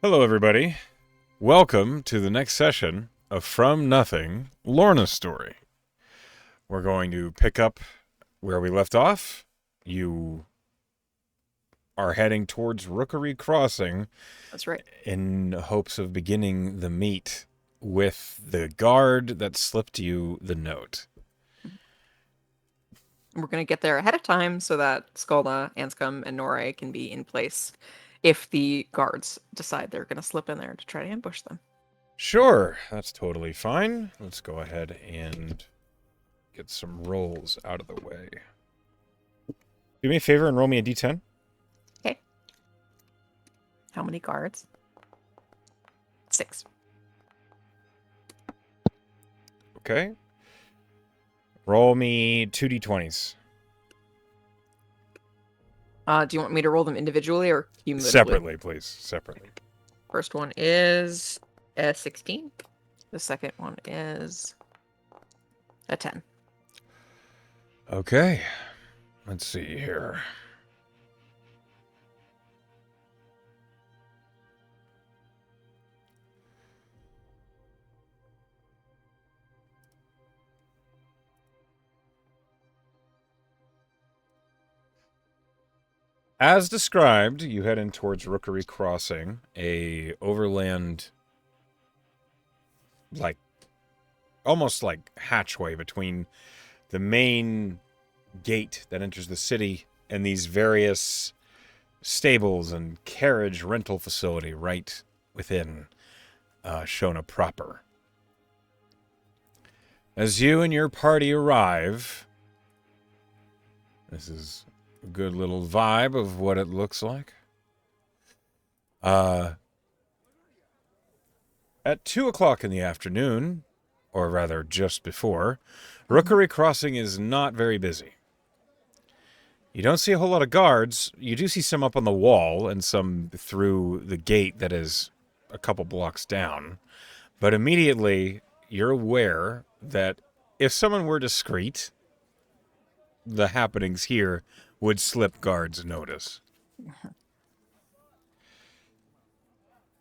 Hello, everybody. Welcome to the next session of From Nothing, Lorna's story. We're going to pick up where we left off. You are heading towards Rookery Crossing That's right. in hopes of beginning the meet with the guard that slipped you the note. We're going to get there ahead of time so that Skolna, Anscombe, and Norre can be in place if the guards decide they're going to slip in there to try to ambush them. Sure, that's totally fine. Let's go ahead and get some rolls out of the way. Do me a favor and roll me a d10. Okay. How many guards? 6. Okay. Roll me 2d20s. Do you want me to roll them individually or cumulatively? Separately, please. Separately. First one is a 16. The second one is a 10. Okay. Let's see here. As described, you head in towards Rookery Crossing, a overland, like, almost like hatchway between the main gate that enters the city and these various stables and carriage rental facility right within Shona proper. As you and your party arrive, this is a good little vibe of what it looks like. At 2 o'clock in the afternoon, or rather just before, Rookery Crossing is not very busy. You don't see a whole lot of guards. You do see some up on the wall and some through the gate that is a couple blocks down. But immediately, you're aware that if someone were discreet, the happenings here would slip guards notice.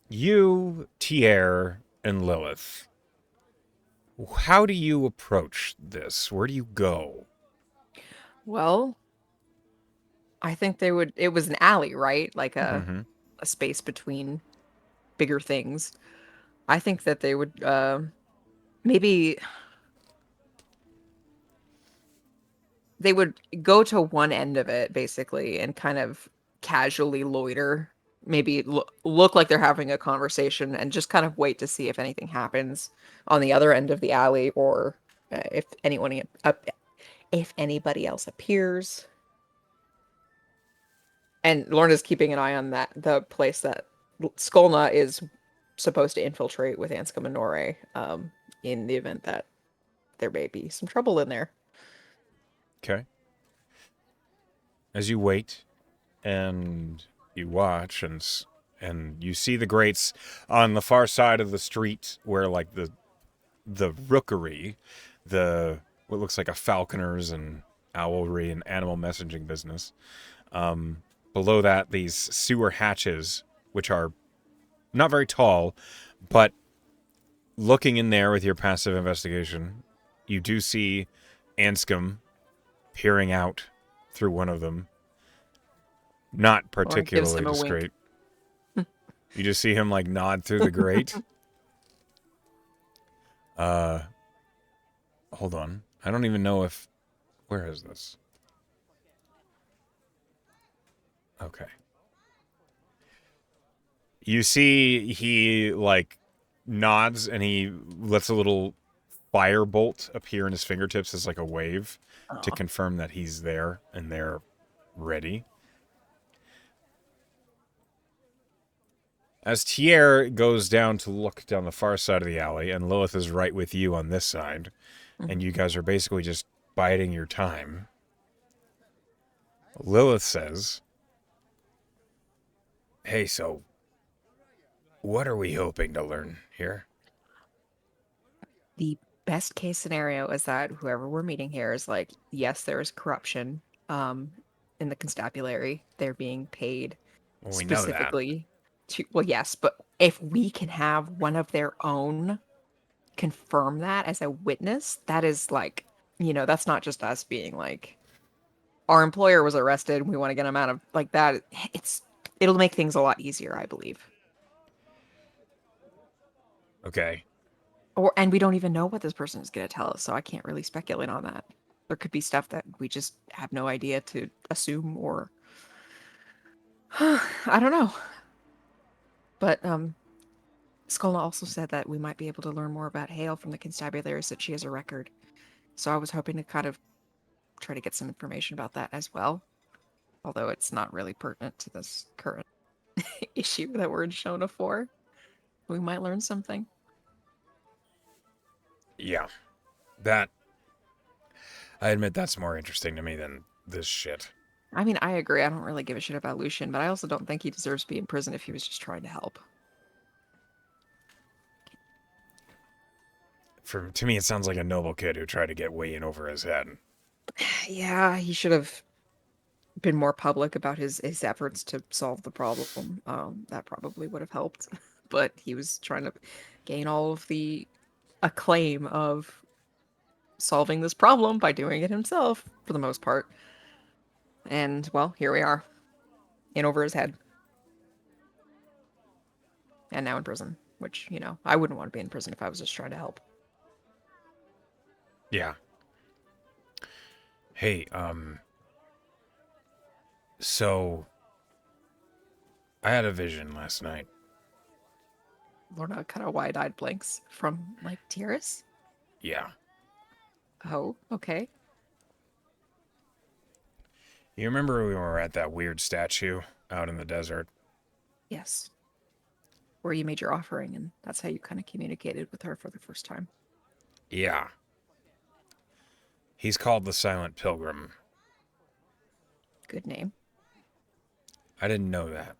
You, Tier, and Lilith, how do you approach this? Where do you go? Well, I think they would. It was an alley, right? Like Mm-hmm. a space between bigger things. I think that they would maybe they would go to one end of it basically and kind of casually loiter, maybe look like they're having a conversation and just kind of wait to see if anything happens on the other end of the alley or if anyone if anybody else appears. And Lorna's keeping an eye on the place that Skolna is supposed to infiltrate with Anscombe and Norre, in the event that there may be some trouble in there. Okay. As you wait and you watch and you see the grates on the far side of the street where like the rookery, the what looks like a falconers and owlry and animal messaging business. Below that, these sewer hatches, which are not very tall, but looking in there with your passive investigation, you do see Anscombe peering out through one of them. Not Lorna gives particularly him a wink. discreet. You just see him like nod through the grate. Uh, Hold on. I don't even know if. Where is this? Okay. You see he like nods and he lets a little fire bolt appear in his fingertips as like a wave to Aw. confirm that he's there and they're ready. As Tier goes down to look down the far side of the alley, and Lilith is right with you on this side, and Mhm. you guys are basically just biding your time, Lilith says, "Hey, so what are we hoping to learn here?" The best case scenario is that whoever we're meeting here is like, yes, there is corruption um in the constabulary. They're being paid Well, we know that. specifically. Well, yes, but if we can have one of their own confirm that as a witness, that is like, that's not just us being like, our employer was arrested. We want to get him out of like that. It'll make things a lot easier, I believe. Okay. And we don't even know what this person is going to tell us, so I can't really speculate on that. There could be stuff that we just have no idea to assume, or I don't know. But Skola also said that we might be able to learn more about Hale from the constabularies that she has a record. So I was hoping to kind of try to get some information about that as well. Although it's not really pertinent to this current issue that we're in Shona for. We might learn something. Yeah. That, I admit that's more interesting to me than this shit. I mean, I agree. I don't really give a shit about Lucian, but I also don't think he deserves to be in prison if he was just trying to help. To me, it sounds like a noble kid who tried to get way in over his head. Yeah, he should have been more public about his efforts to solve the problem. That probably would have helped. But he was trying to gain all of the acclaim of solving this problem by doing it himself for the most part. And well, here we are, in over his head, and now in prison. Which, I wouldn't want to be in prison if I was just trying to help. Yeah. Hey, so I had a vision last night. Lorna kind of wide-eyed blinks from like Tyrus. Yeah. Oh, okay. You remember when we were at that weird statue out in the desert? Yes. Where you made your offering, and that's how you kind of communicated with her for the first time. Yeah. He's called the Silent Pilgrim. Good name. I didn't know that,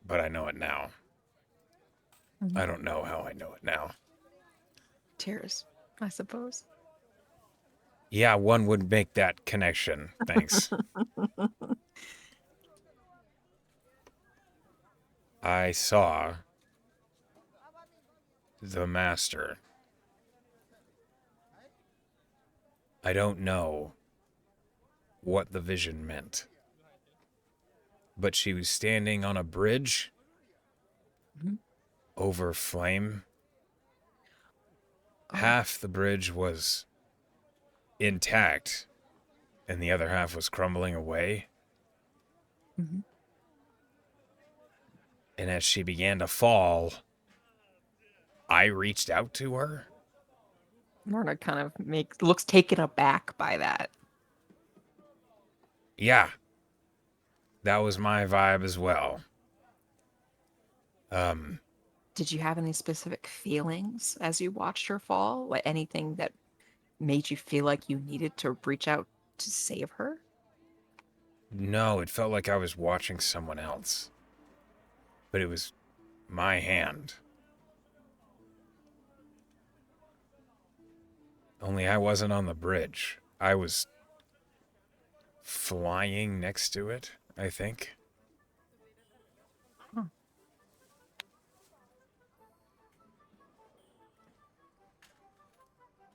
but I know it now. Mm-hmm. I don't know how I know it now. Tears, I suppose. Yeah, one would make that connection. Thanks. I saw the master. I don't know what the vision meant, but she was standing on a bridge Mm-hmm. over flame. Oh. Half the bridge was intact, and the other half was crumbling away. Mm-hmm. And as she began to fall, I reached out to her. Lorna kind of looks taken aback by that. Yeah, that was my vibe as well. Did you have any specific feelings as you watched her fall? Like anything that made you feel like you needed to reach out to save her? No, it felt like I was watching someone else, but it was my hand. Only I wasn't on the bridge. I was flying next to it, I think. Huh.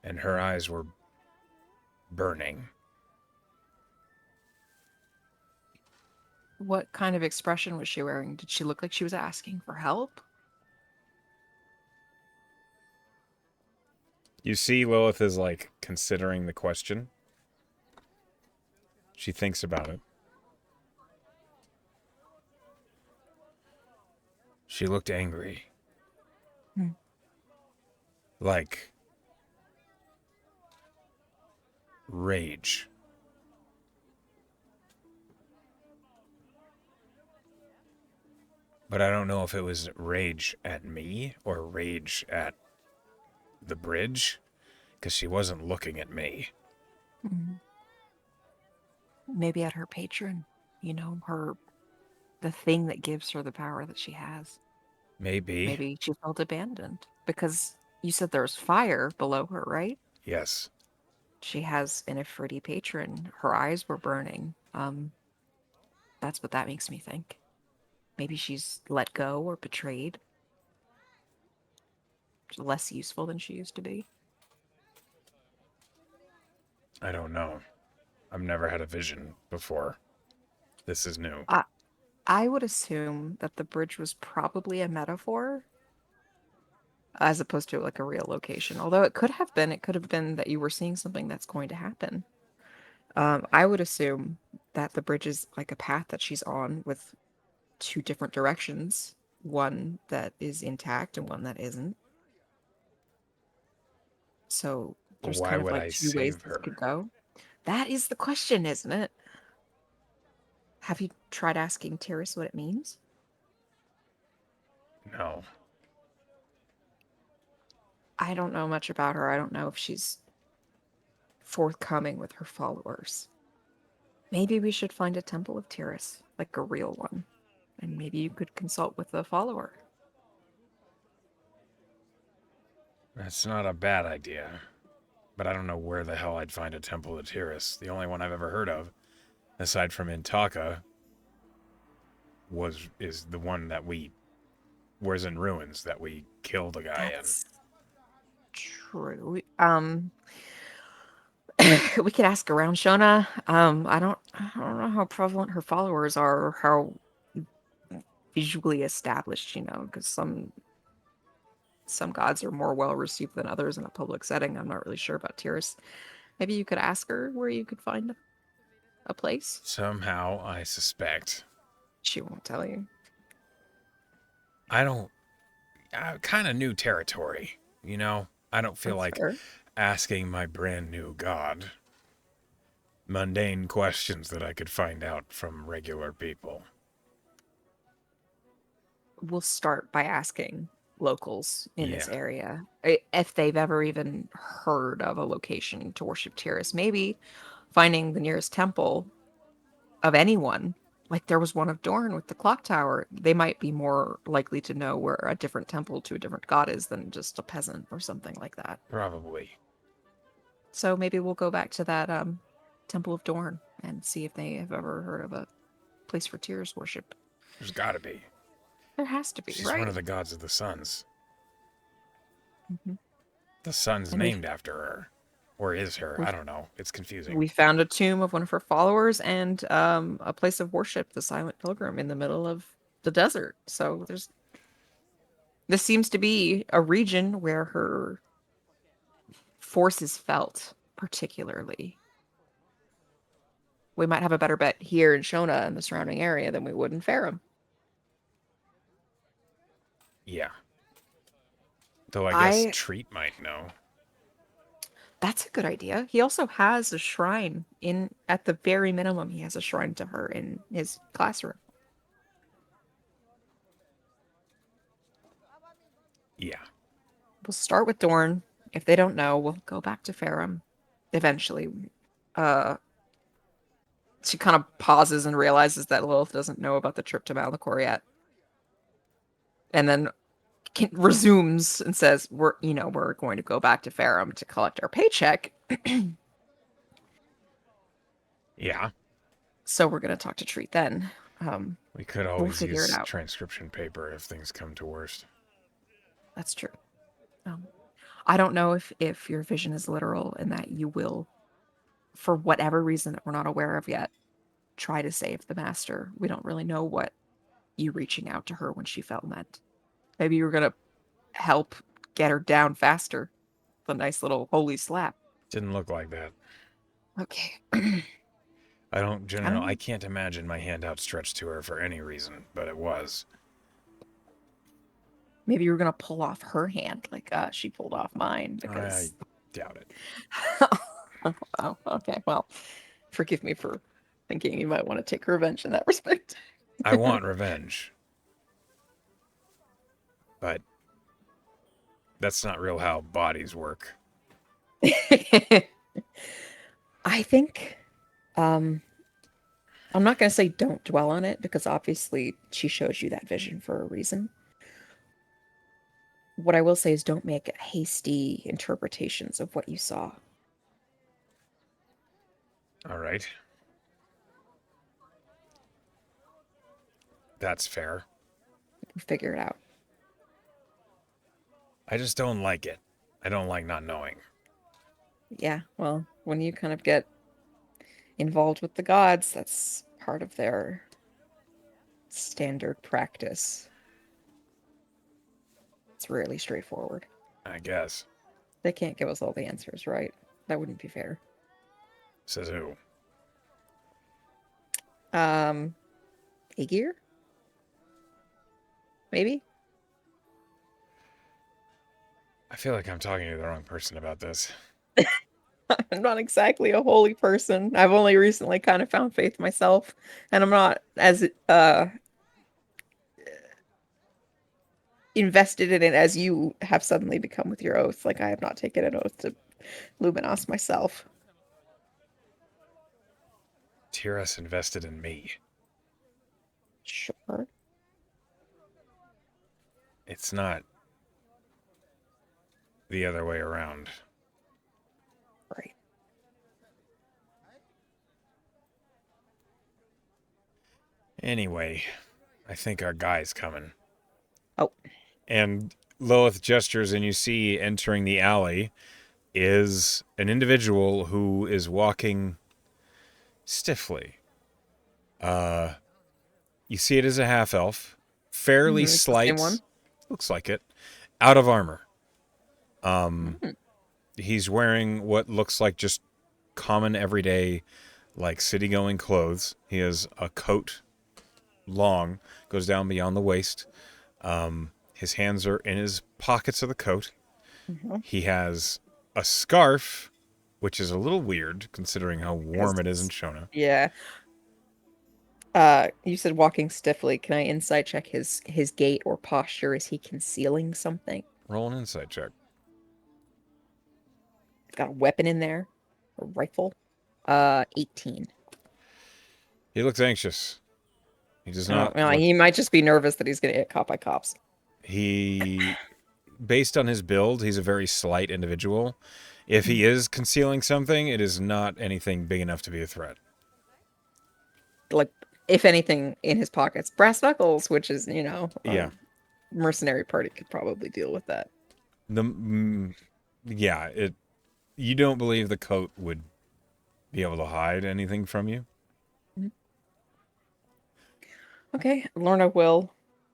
And her eyes were burning. What kind of expression was she wearing? Did she look like she was asking for help? You see, Lilith is like considering the question. She thinks about it. She looked angry. Hmm. Like rage. But I don't know if it was rage at me or rage at the bridge, because she wasn't looking at me. Mhm. Maybe at her patron, the thing that gives her the power that she has. Maybe. Maybe she felt abandoned because you said there's fire below her, right? Yes. She has an Ifriti patron. Her eyes were burning. That's what that makes me think. Maybe she's let go or betrayed. Less useful than she used to be. I don't know. I've never had a vision before. This is new. I, I would assume that the bridge was probably a metaphor as opposed to like a real location. Although it could have been that you were seeing something that's going to happen. I would assume that the bridge is like a path that she's on with two different directions, one that is intact and one that isn't. So there's Why kind of would like I two ways save this could her? go. That is the question, isn't it? Have you tried asking Tyrus what it means? No. I don't know much about her. I don't know if she's forthcoming with her followers. Maybe we should find a temple of Tyrus, like a real one. And maybe you could consult with a follower. That's not a bad idea. But I don't know where the hell I'd find a temple of Tiras. The only one I've ever heard of, aside from Intaka, is the one that we was in ruins that we killed a guy in. That's true. We could ask around Shona. I don't know how prevalent her followers are, or how visually established, because some gods are more well received than others in a public setting. I'm not really sure about Tyrus. Maybe you could ask her where you could find a place. Somehow, I suspect. She won't tell you. I don't. Kind of new territory, you know? I don't feel That's like fair. asking my brand new god mundane questions that I could find out from regular people. We'll start by asking locals in this Yeah, area if they've ever even heard of a location to worship Tyrus. Maybe finding the nearest temple of anyone, like there was one of Dorn with the clock tower, they might be more likely to know where a different temple to a different god is than just a peasant or something like that. probably. So maybe we'll go back to that Temple of Dorn and see if they have ever heard of a place for Tyrus worship. There's gotta be. There has to be, She's one right? of the gods of the suns. Hmm. The sun's And we named after her. Or is her. we I don't know. It's confusing. we found a tomb of one of her followers and a place of worship, the Silent Pilgrim, in the middle of the desert. So this seems to be a region where her force is felt particularly. We might have a better bet here in Shona and the surrounding area than we would in Ferrum. Yeah. Though I guess I Treat might know. That's a good idea. He also has a shrine in at the very minimum he has a shrine to her in his classroom. Yeah. We'll start with Dorn. If they don't know, we'll go back to Ferrum eventually. Uh she kind of pauses and realizes that Lilith doesn't know about the trip to Malachor yet. And then resumes and says, we're going to go back to Ferrum to collect our paycheck. Yeah. So we're going to talk to Treat then. We could We'll always figure it use out. transcription paper if things come to worst. That's true. Um, I don't know if your vision is literal and that you will, for whatever reason that we're not aware of yet, try to save the master. We don't really know what you reaching out to her when she fell meant. Maybe you were going to help get her down faster. The nice little holy slap. Didn't look like that. Okay. I don't I know. can't imagine my hand outstretched to her for any reason, but it was. Maybe you were gonna pull off her hand like she pulled off mine I because. doubt it. Oh, okay. Well, forgive me for thinking you might want to take revenge in that respect. I want revenge, but that's not real how bodies work. I think um I'm not going to say don't dwell on it because obviously she shows you that vision for a reason. What I will say is don't make hasty interpretations of what you saw. All right. That's fair. We'll figure it out. I just don't like it. I don't like not knowing. Yeah, well, when you kind of get involved with the gods, that's part of their standard practice. It's rarely straightforward. I guess. They can't give us all the answers, right? That wouldn't be fair. Says who? Um, Aegir? Maybe? I feel like I'm talking to the wrong person about this. I'm not exactly a holy person. I've only recently kind of found faith myself, and I'm not as invested in it as you have suddenly become with your oath. Like I have not taken an oath to Luminos myself. Tiras invested in me. Sure. It's not the other way around. Right. Anyway, I think our guy's coming. Oh. And Lilith gestures, and you see entering the alley is an individual who is walking stiffly. You see it as a half elf, fairly It's the same one. slight, looks like it, out of armor. Mm. He's wearing what looks like just common everyday, like city going clothes. He has a coat, long, goes down beyond the waist. His hands are in his pockets of the coat. Mm-hmm. He has a scarf, which is a little weird considering how warm it is in Shona. Yeah. You said walking stiffly. Can I insight check his gait or posture? Is he concealing something? Roll an insight check. Got a weapon in there? A rifle? 18. He looks anxious. He does Oh, not well, look. he might just be nervous that he's gonna get caught by cops. He, based on his build, he's a very slight individual. If he is concealing something, it is not anything big enough to be a threat. Like, if anything, in his pockets, brass knuckles, which is, a Yeah. mercenary party could probably deal with that. Yeah. It. You don't believe the coat would be able to hide anything from you? Mhm. Okay, Lorna will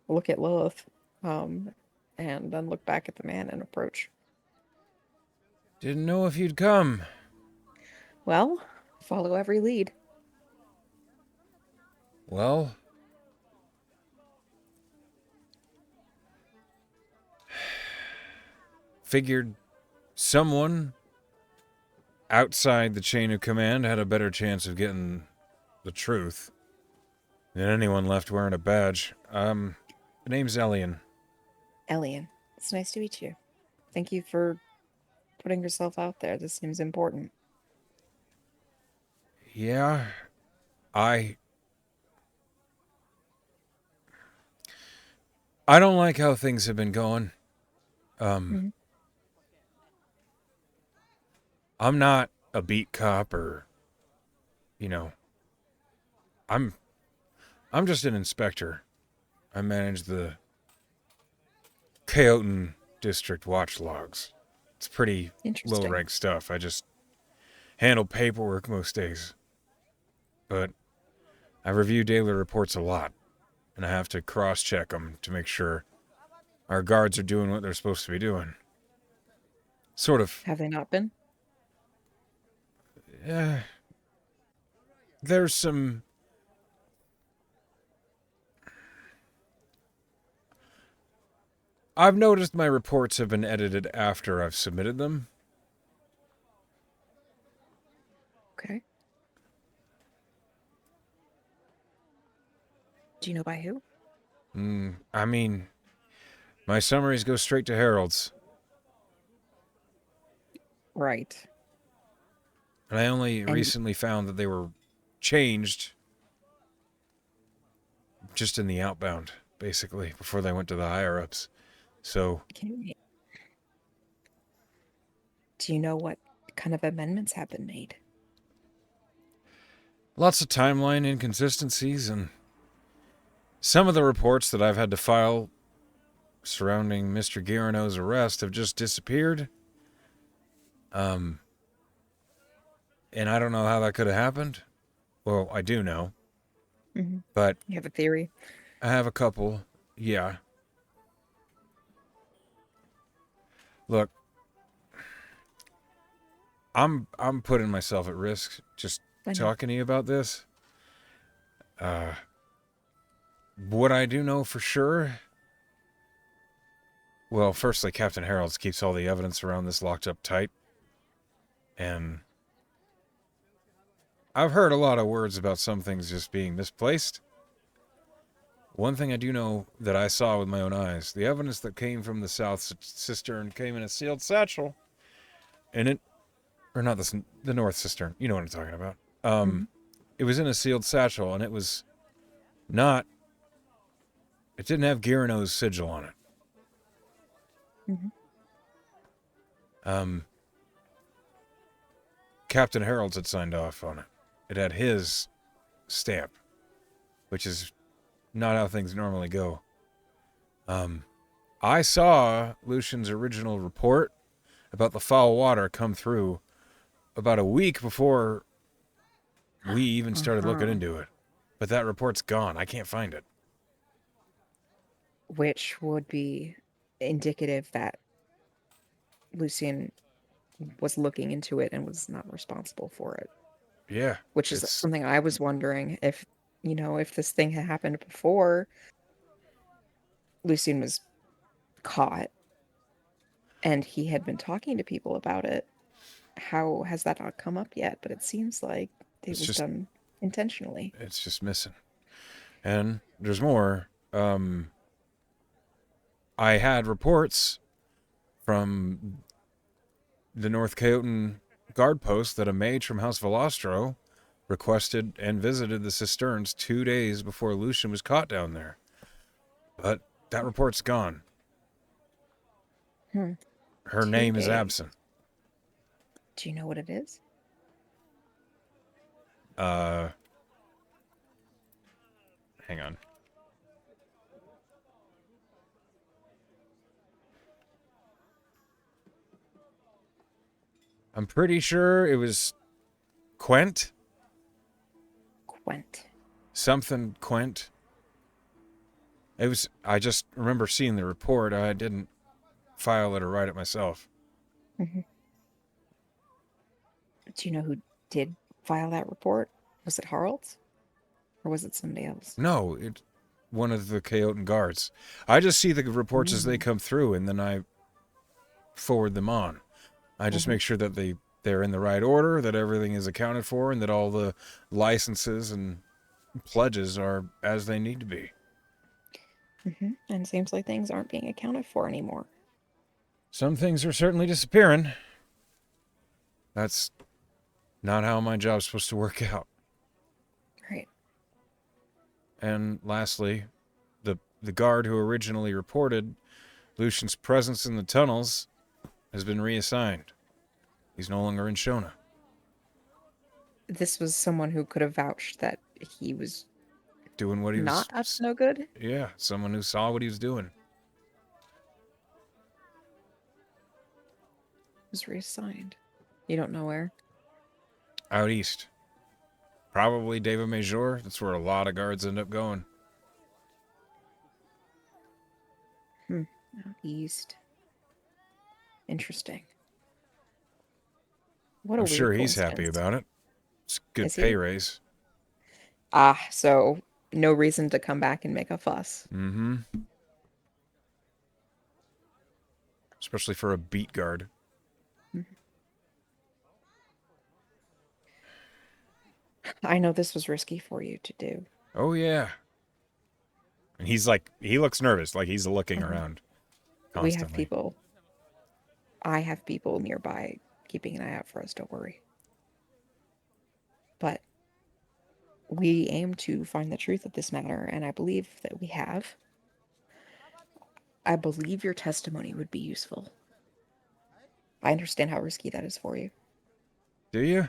look at Lilith, and then look back at the man and approach. Didn't know if you'd come. Well, follow every lead. Well, figured someone outside the chain of command had a better chance of getting the truth than anyone left wearing a badge. The name's Elian. Elian, it's nice to meet you. Thank you for putting yourself out there. This seems important. Yeah, I I don't like how things have been going. Um, Mhm. I'm not a beat cop or, you know, I'm I'm just an inspector. I manage the Coyote District watch logs. It's pretty low Interesting. rank stuff. I just handle paperwork most days. But I review daily reports a lot, and I have to cross check them to make sure our guards are doing what they're supposed to be doing. Sort of. Have they not been? Uh, there's some. I've noticed my reports have been edited after I've submitted them. Okay. Do you know by who? I mean, my summaries go straight to Herald's, Right. and I only And recently found that they were changed just in the outbound, basically, before they went to the higher ups. So, do you know what kind of amendments have been made? lots of timeline inconsistencies and Some of the reports that I've had to file surrounding Mr. Guarino's arrest have just disappeared. Um, and I don't know how that could have happened. Well, I do know, Hmm. but You have a theory? I have a couple. Yeah. Look, I'm putting myself at risk just I know. talking to you about this. What I do know for sure. Well, firstly, Captain Harold's keeps all the evidence around this locked up tight, and I've heard a lot of words about some things just being misplaced. One thing I do know that I saw with my own eyes, the evidence that came from the south cistern came in a sealed satchel, and it, or not the north cistern, you know what I'm talking about. Hmm. It was in a sealed satchel, and it was not, it didn't have Guarino's sigil on it. Hmm. Um, Captain Harold's had signed off on it. It had his stamp, which is not how things normally go. I saw Lucian's original report about the foul water come through about a week before we even started looking Uh-huh. into it. But that report's gone. I can't find it. Which would be indicative that Lucian was looking into it and was not responsible for it. Yeah, Which is it's something I was wondering if, if this thing had happened before Lucian was caught and he had been talking to people about it. How has that not come up yet? But it seems like it it's was just done intentionally. it's just missing. And there's more. I had reports from the North Coyote guard post that a mage from House Velastro requested and visited the cisterns 2 days before Lucian was caught down there. But that report's gone. Hmm. Her two name is days. absent. Do you know what it is? Uh, Hang on. I'm pretty sure it was Quent. Gwent. Something Quent. It was. I just remember seeing the report. I didn't file it or write it myself. Hmm. Do you know who did file that report? Was it Harald's or was it somebody else? No, it. One of the Coyote guards. I just see the reports as they Mm-hmm. come through, and then I forward them on. I just Mm-hmm. make sure that they're in the right order, that everything is accounted for, and that all the licenses and pledges are as they need to be. Mm-hmm. And it seems like things aren't being accounted for anymore. Some things are certainly disappearing. That's not how my job's supposed to work out. Right. And lastly, the guard who originally reported Lucian's presence in the tunnels has been reassigned. He's no longer in Shona. This was someone who could have vouched that he was Doing what he not was. up to no good. Yeah, someone who saw what he was doing. Was reassigned. You don't know where? Out east. Probably David Major. That's where a lot of guards end up going. Hmm. Out east. Interesting. What a I'm weird sure he's happy coincidence. about it. It's a good Is pay he? raise. Ah, so no reason to come back and make a fuss. Mm-hmm. Especially for a beat guard. Mhm. I know this was risky for you to do. Oh yeah. And he looks nervous, like he's looking Mhm. around We have constantly. people. I have people nearby keeping an eye out for us, don't worry. But we aim to find the truth of this matter, and I believe that we have. I believe your testimony would be useful. I understand how risky that is for you. Do you?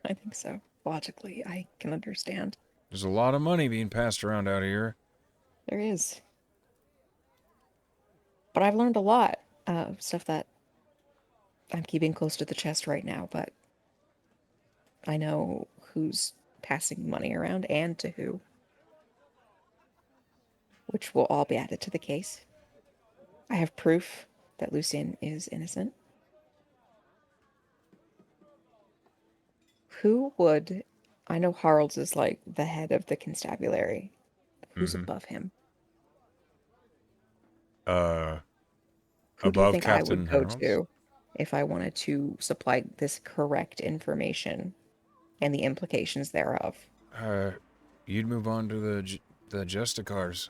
I think so. Logically, I can understand. There's a lot of money being passed around out here. There is. But I've learned a lot. Stuff that I'm keeping close to the chest right now, but I know who's passing money around and to who, which will all be added to the case. I have proof that Lucien is innocent. Who would... I know Harald's is like the head of the constabulary. Who's Mm-hmm. above him? Uh, Who do you above think I Captain would go Harold's? to if I wanted to supply this correct information and the implications thereof? Uh, you'd move on to the Justicars.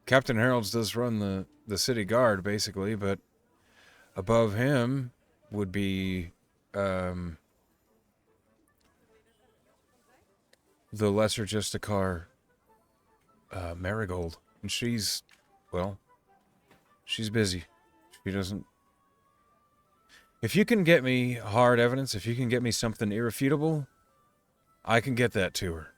Captain Harold's does run the city guard, basically, but above him would be um, the lesser Justicar, Marigold. And she's, well, she's busy. She doesn't. If you can get me hard evidence, if you can get me something irrefutable, I can get that to her.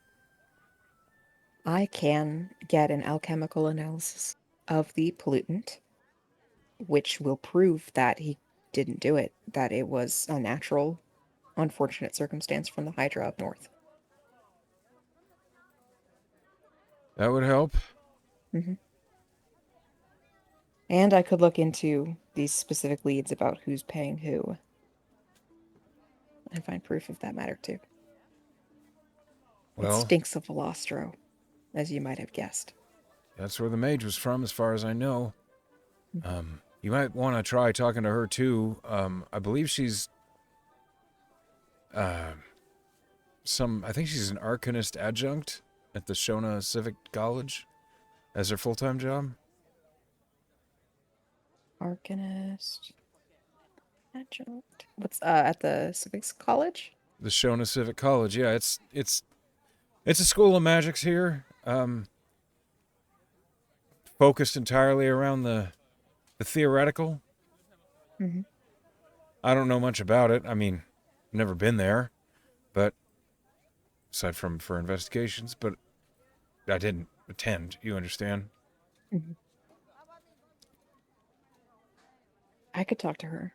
I can get an alchemical analysis of the pollutant, which will prove that he didn't do it, that it was a natural, unfortunate circumstance from the Hydra up north. That would help. Hmm. And I could look into these specific leads about who's paying who and find proof of that matter too. It Well, stinks of Velostro, as you might have guessed. that's where the mage was from, as far as I know. You might want to try talking to her too. I believe she's uh, I think she's an arcanist adjunct at the Shona Civic College as her full-time job. Arcanist adjunct. What's at the Civics College? The Shona Civic College, yeah, it's a school of magics here, focused entirely around the theoretical. Hmm. I don't know much about it. I mean, never been there, but aside from for investigations, but I didn't attend. You understand? Hmm. I could talk to her.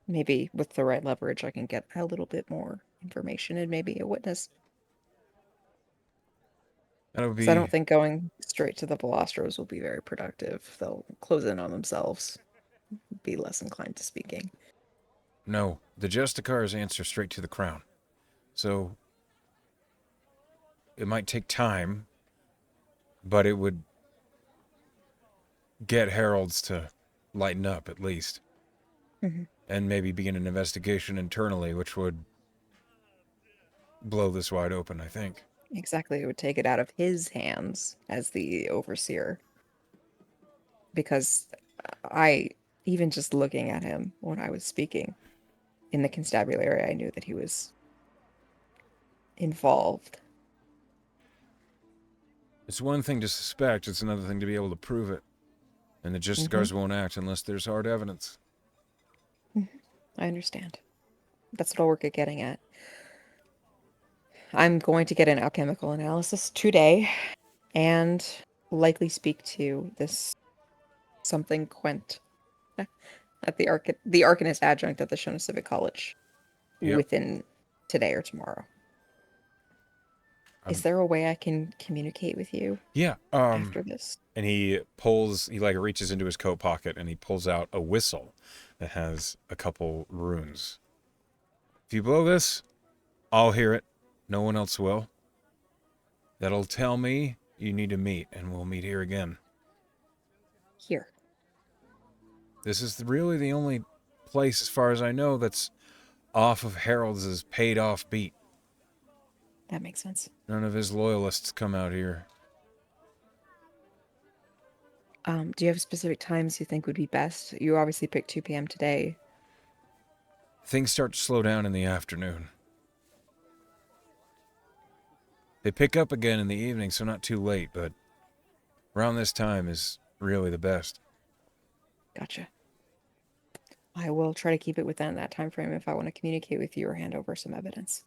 Maybe with the right leverage, I can get a little bit more information and maybe a witness. That would Because I don't be think going straight to the Velostros will be very productive. They'll close in on themselves, be less inclined to speaking. no. The Justicars answer straight to the crown, so it might take time, but it would get heralds to lighten up at least, Hmm. and maybe begin an investigation internally, which would blow this wide open, I think. Exactly. It would take it out of his hands as the overseer. Because I, even just looking at him when I was speaking in the constabulary, I knew that he was involved. It's one thing to suspect, it's another thing to be able to prove it. And the Hmm. Justicars won't act unless there's hard evidence. I understand. That's what I'll work at getting at. I'm going to get an alchemical analysis today and likely speak to this something Quent at the Arcanist adjunct at the Shona Civic College Yep. within today or tomorrow. Is I'm, there a way I can communicate with you yeah. after this? And he like reaches into his coat pocket and he pulls out a whistle that has a couple runes. If you blow this, I'll hear it. No one else will. That'll tell me you need to meet, and we'll meet here again. Here. This is really the only place, as far as I know, that's off of Harold's paid off beat. That makes sense. None of his loyalists come out here. Do you have specific times you think would be best? You obviously picked 2 p.m. today. Things start to slow down in the afternoon. They pick up again in the evening, so not too late, but around this time is really the best. Gotcha. I will try to keep it within that time frame if I want to communicate with you or hand over some evidence.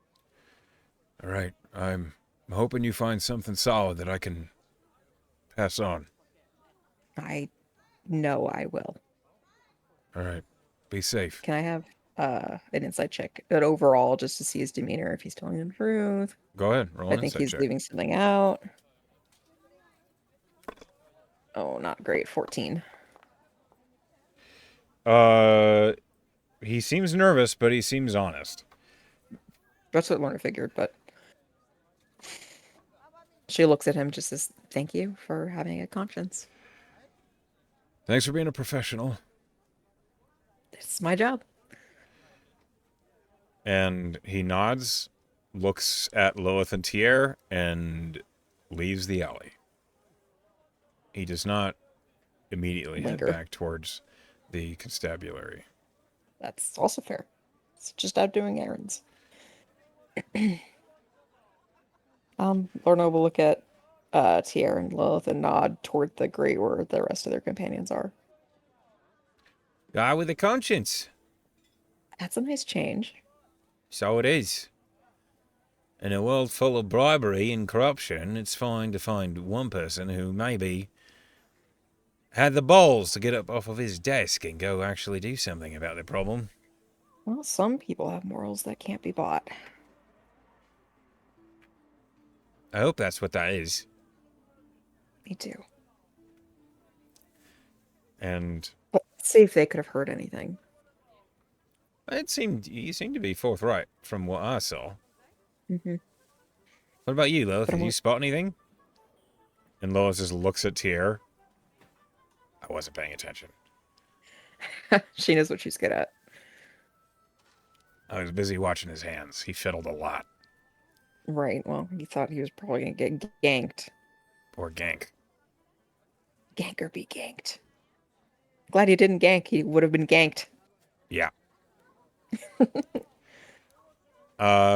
All right. I'm hoping you find something solid that I can pass on. I know I will. All right. Be safe. Can I have an insight check, but overall, just to see his demeanor, if he's telling the truth, Go ahead. if Roll I an think insight he's check. leaving something out? Oh, not great. 14. Uh, he seems nervous, but he seems honest. That's what Lorna figured, but she looks at him just as thank you for having a conscience. Thanks for being a professional. It's my job. And he nods, looks at Lilith and Tier, and leaves the alley. He does not immediately head Linger. back towards the constabulary. That's also fair. It's just out doing errands. Lorna will look at Tier and Lilith and nod toward the grate where the rest of their companions are. Guy with a conscience. That's a nice change. So it is. In a world full of bribery and corruption, it's fine to find one person who maybe had the balls to get up off of his desk and go actually do something about the problem. Well, some people have morals that can't be bought. I hope that's what that is. Me too. And But let's see if they could have heard anything. you seemed to be forthright from what I saw. Mm-hmm. What about you, Lilith? But Did you spot anything? And Lilith just looks at Tier. I wasn't paying attention. she knows what she's good at. I was busy watching his hands. He fiddled a lot. Right. Well, he thought he was probably gonna get ganked. Poor Gank. Gank or be ganked. Glad he didn't gank. He would have been ganked. Yeah.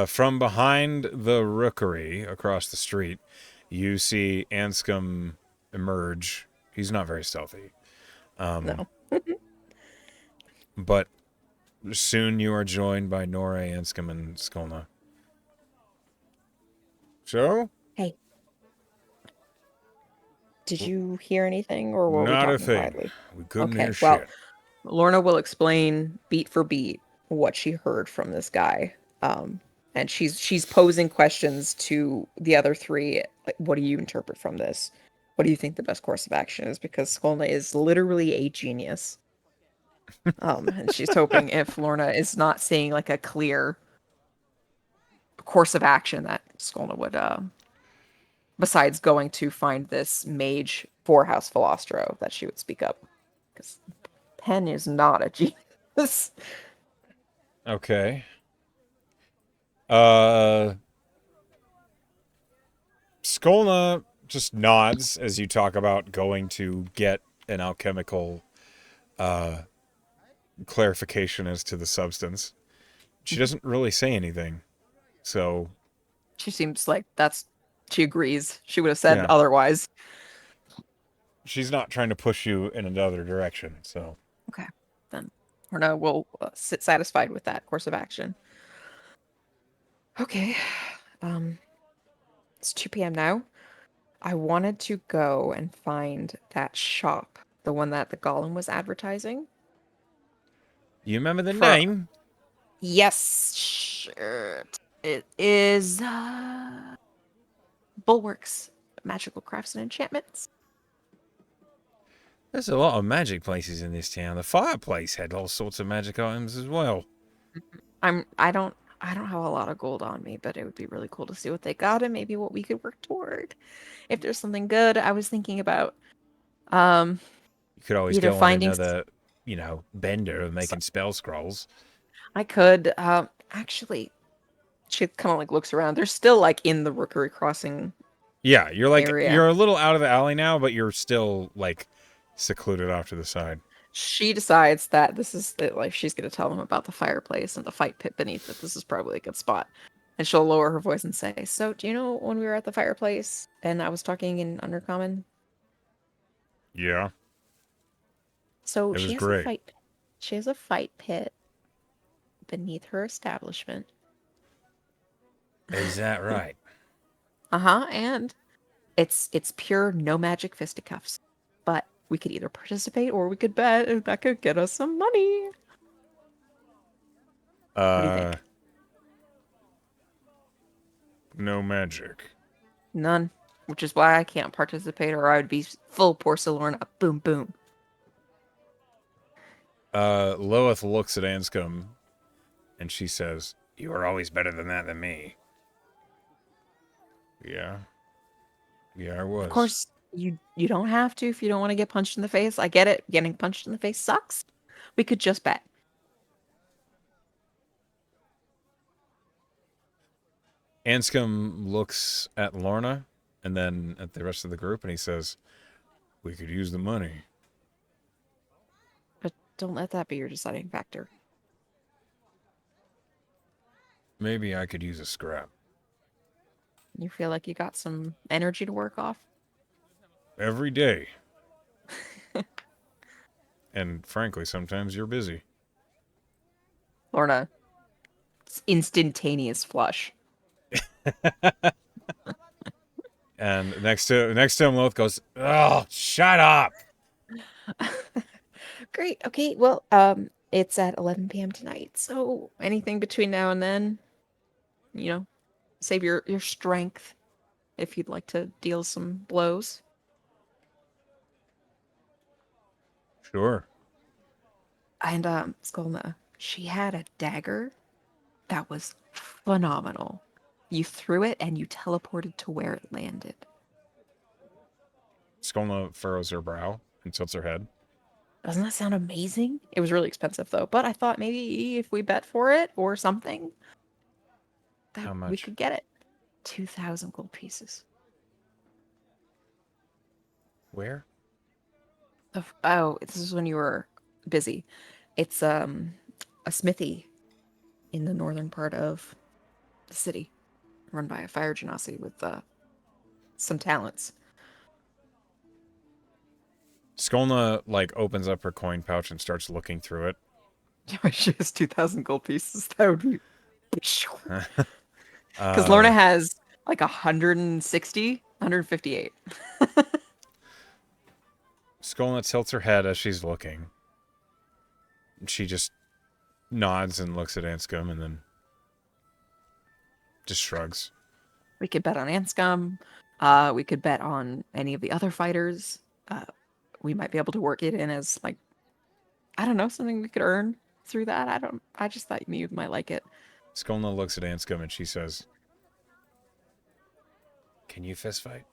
From behind the rookery across the street, you see Anscombe emerge. He's not very stealthy. No. But soon you are joined by Nora, Anscombe, and Skolna. So? Hey, did you hear anything, or were we Not a talking thing. quietly? We couldn't Okay. hear Well, shit. Lorna will explain beat for beat what she heard from this guy. And she's posing questions to the other three. Like, what do you interpret from this? What do you think the best course of action is? Because Skolna is literally a genius. And she's hoping if Lorna is not seeing like a clear course of action that Skolna would besides going to find this mage for House Philostro, that she would speak up. Because Penn is not a genius. Okay. Uh, Skolna just nods as you talk about going to get an alchemical clarification as to the substance. She doesn't really say anything. So, She seems like she agrees. She would have said yeah. otherwise. She's not trying to push you in another direction. So, Okay, then Horna will sit satisfied with that course of action. Okay, um, it's 2 p.m. now. I wanted to go and find that shop, the one that the Golem was advertising. you remember the For name? yes, shit. It is Bulwark's Magical Crafts and Enchantments. There's a lot of magic places in this town. The fireplace had all sorts of magic items as well. I don't have a lot of gold on me, but it would be really cool to see what they got and maybe what we could work toward. If there's something good, I was thinking about um You could always either go on finding another, bender of making spell scrolls. I could actually she kind of like looks around. They're still like in the Rookery Crossing Yeah, area. you're a little out of the alley now, but you're still like secluded off to the side. She decides that this is like she's going to tell them about the fireplace and the fight pit beneath it. This is probably a good spot. And she'll lower her voice and say, "So, do you know when we were at the fireplace and I was talking in Undercommon? Yeah, So it was she has a great. fight. She has a fight pit beneath her establishment. Is that right? Uh-huh, and it's pure no magic fisticuffs. But we could either participate or we could bet, and that could get us some money. What do you Uh, think? no magic. None. Which is why I can't participate, or I would be full porcelain. Boom, boom. Loeth looks at Anscombe and she says, "You are always better than that than me." Yeah. Yeah, I Of was. course, you don't have to if you don't want to get punched in the face. I get it. Getting punched in the face sucks. We could just bet. Anscombe looks at Lorna and then at the rest of the group and he says, "We could use the money. But don't let that be your deciding factor. Maybe I could use a scrap. You feel like you got some energy to work off? Every day. And frankly, sometimes you're busy." Lorna, it's instantaneous flush. And next to him, Loth goes, "Oh, shut up." Great. Okay. Well, it's at 11 p.m. tonight. So anything between now and then, you know, save your strength if you'd like to deal some blows. Sure. And Skolna, she had a dagger that was phenomenal. You threw it and you teleported to where it landed. Skolna furrows her brow and tilts her head. Doesn't that sound amazing? It was really expensive though, but I thought maybe if we bet for it or something, that How we much? could get it. 2,000 gold pieces. Where? Oh, this is when you were busy. It's a smithy in the northern part of the city, run by a fire genasi with some talents. Skolna, like, opens up her coin pouch and starts looking through it. She has 2,000 gold pieces. That would be because uh, Lorna has like 160, 158. Skolna tilts her head as she's looking. She just nods and looks at Anscombe and then just shrugs. We could bet on Anscom. We could bet on any of the other fighters. Uh, we might be able to work it in as like I don't know something we could earn through that. I don't. I just thought you might like it. Skolna looks at Anscombe and she says, "Can you fist fight?"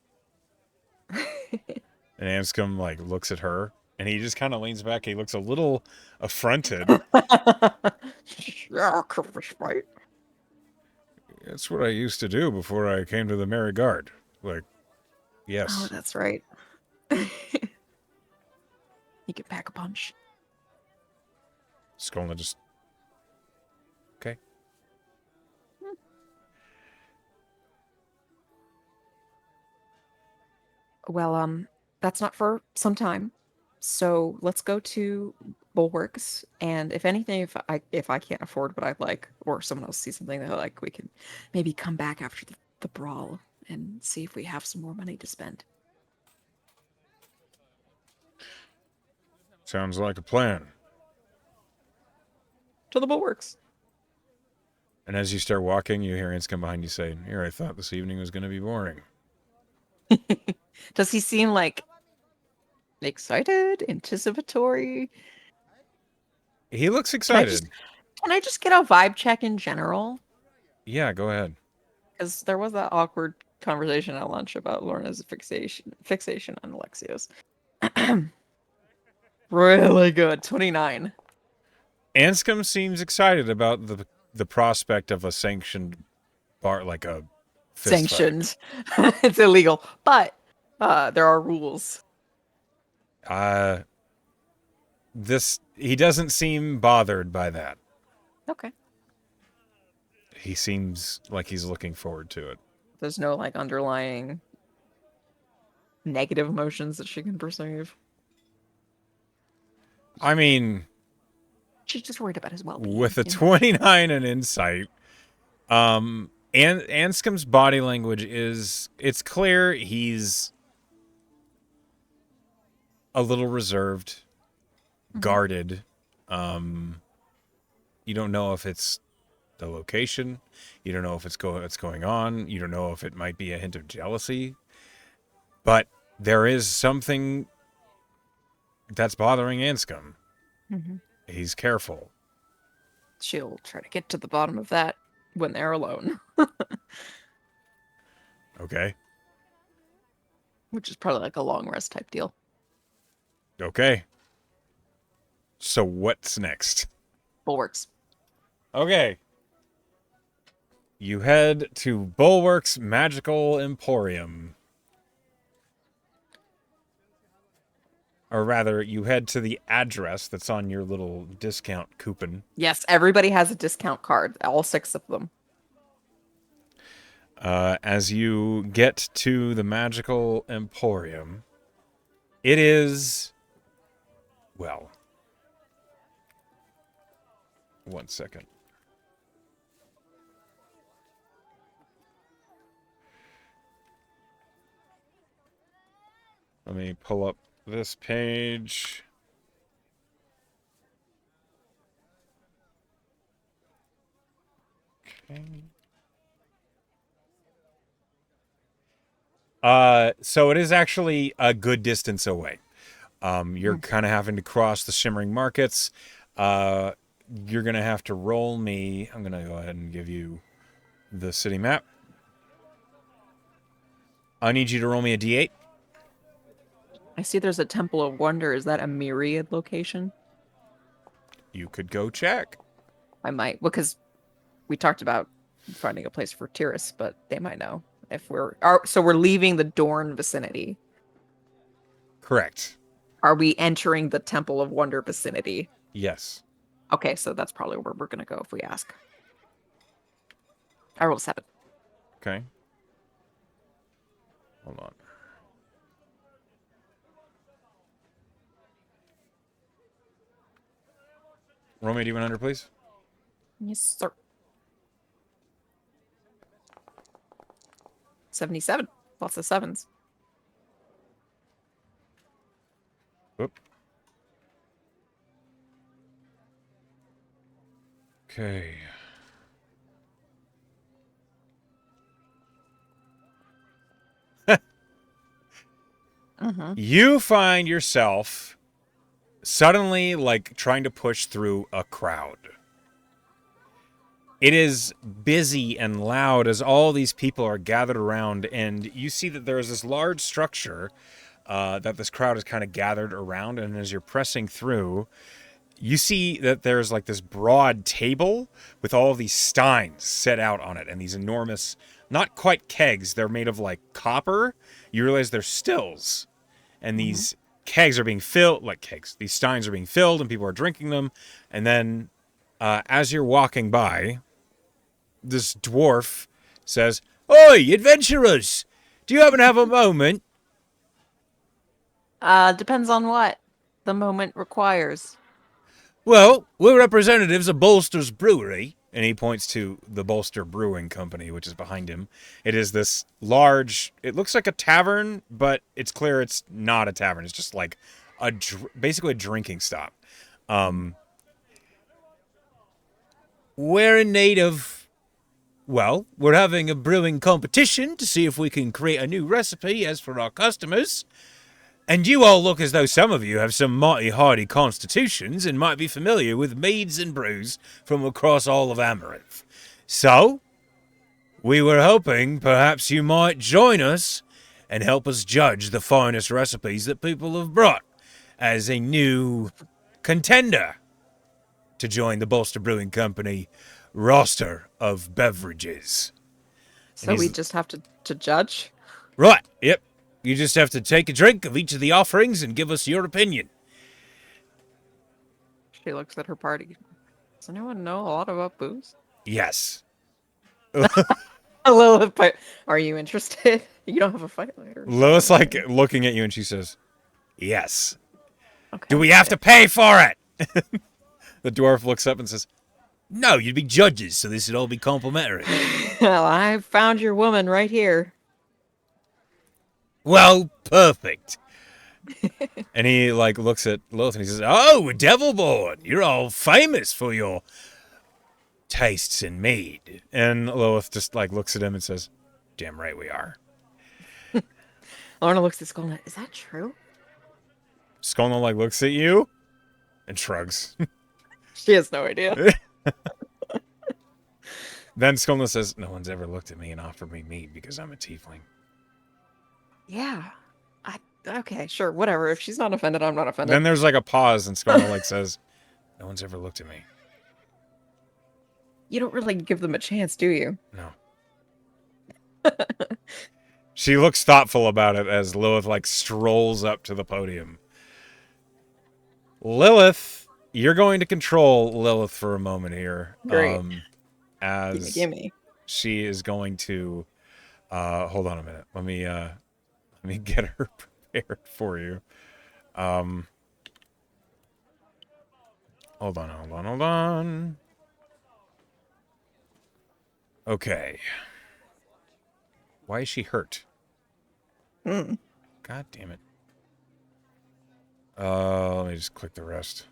And Anscombe, like, looks at her and he just kind of leans back. He looks a little affronted. Yeah, Curtis, right? "It's what I used to do before I came to the Merry Guard." Like, Oh, yes. that's right. You can pack a punch. Skolna just, okay. Well, that's not for some time. So let's go to Bulwarks, and if anything, if I can't afford what I like, or someone else sees something that I like, we can maybe come back after the brawl and see if we have some more money to spend. Sounds like a plan. To the Bulwarks. And as you start walking, you hear Anscombe behind you say, "Here, I thought this evening was going to be boring." Does he seem like excited, anticipatory? He looks Can I just excited. can I just get a vibe check in general? Yeah, go ahead. Because there was that awkward conversation at lunch about Lorna's fixation on Alexios. Really good. 29. Anscombe seems excited about the prospect of a sanctioned bar, like a fist fight. Sanctioned. It's illegal. But there are rules. Uh, he doesn't seem bothered by that. Okay. He seems like he's looking forward to it. There's no like underlying negative emotions that she can perceive. I mean, She's just worried about his well-being, with a you know. 29 in insight, And Anscombe's body language it's clear he's a little reserved, Mhm. guarded. You don't know if it's the location. You don't know if what's going on. You don't know if it might be a hint of jealousy. But there is something that's bothering Anscombe. Mhm. He's careful. She'll try to get to the bottom of that when they're alone, Okay. which is probably like a long rest type deal. Okay. So what's next? Bulwarks. Okay. You head to Bulwark's Magical Emporium. Or rather, you head to the address that's on your little discount coupon. Yes, everybody has a discount card, all 6 of them. As you get to the Magical Emporium, it is. Well, one second. Let me pull up this page. Okay. So it is actually a good distance away. You're Mm. kind of having to cross the shimmering markets. Uh, you're gonna have to roll me. I'm gonna go ahead and give you the city map. I need you to roll me a d8. I see there's a Temple of Wonder. Is that a Myriad location? You could go check. I might, because we talked about finding a place for tourists, but they might know if so we're leaving the Dorn vicinity. Correct. Are we entering the Temple of Wonder vicinity? Yes. Okay, so that's probably where we're gonna go if we ask. I rolled 7. Okay. Hold on. Roll me a d100, please. Yes, sir. 77. Lots of sevens. Whoop. Okay. Mm-hmm. You find yourself suddenly like trying to push through a crowd. It is busy and loud as all these people are gathered around, and you see that there is this large structure that this crowd is kind of gathered around. And as you're pressing through, you see that there's like this broad table with all of these steins set out on it, and these enormous, not quite kegs, they're made of like copper. You realize they're stills, and Mm-hmm. these kegs are being filled, like kegs, these steins are being filled, and people are drinking them. And then as you're walking by, this dwarf says, "Oi, adventurers! Do you happen to have a moment?" Depends on what the moment requires. Well, we're representatives of Bolster's Brewery, and he points to the Bolster Brewing Company, which is behind him. It is this large, it looks like a tavern, but it's clear it's not a tavern. It's just like basically a drinking stop. Um, we're in need of, well, we're having a brewing competition to see if we can create a new recipe as for our customers. And you all look as though some of you have some mighty hardy constitutions and might be familiar with meads and brews from across all of Amaranth. So, we were hoping perhaps you might join us and help us judge the finest recipes that people have brought as a new contender to join the Bolster Brewing Company roster of beverages. And So we he's just have to judge. right, yep. You just have to take a drink of each of the offerings and give us your opinion. She looks at her party. Does anyone know a lot about booze? Yes. A little bit. Are you interested? You don't have a fight later. Lois like looking at you and she says, "Yes. Okay. Do we have to pay for it?" The dwarf looks up and says, "No, you'd be judges, so this would all be complimentary." Well, I found your woman right here. Well, perfect. And he like looks at Lilith and he says, "Oh, Devilborn, you're all famous for your tastes in mead." And Lilith just like looks at him and says, "Damn right we are." Lorna looks at Skullnet. Is that true? Skolno like looks at you and shrugs. She has no idea. Then Skolno says, "No one's ever looked at me and offered me mead because I'm a tiefling." Yeah. Okay, sure, whatever. If she's not offended, I'm not offended. Then there's like a pause and Skolno like says, "No one's ever looked at me." You don't really give them a chance, do you? No. She looks thoughtful about it as Lilith like strolls up to the podium. Lilith, you're going to control Lilith for a moment here. Great. As Gimme. she is going to hold on a minute. Let me get her prepared for you. Hold on. Okay. Why is she hurt? Hmm. God damn it. Let me just click the rest.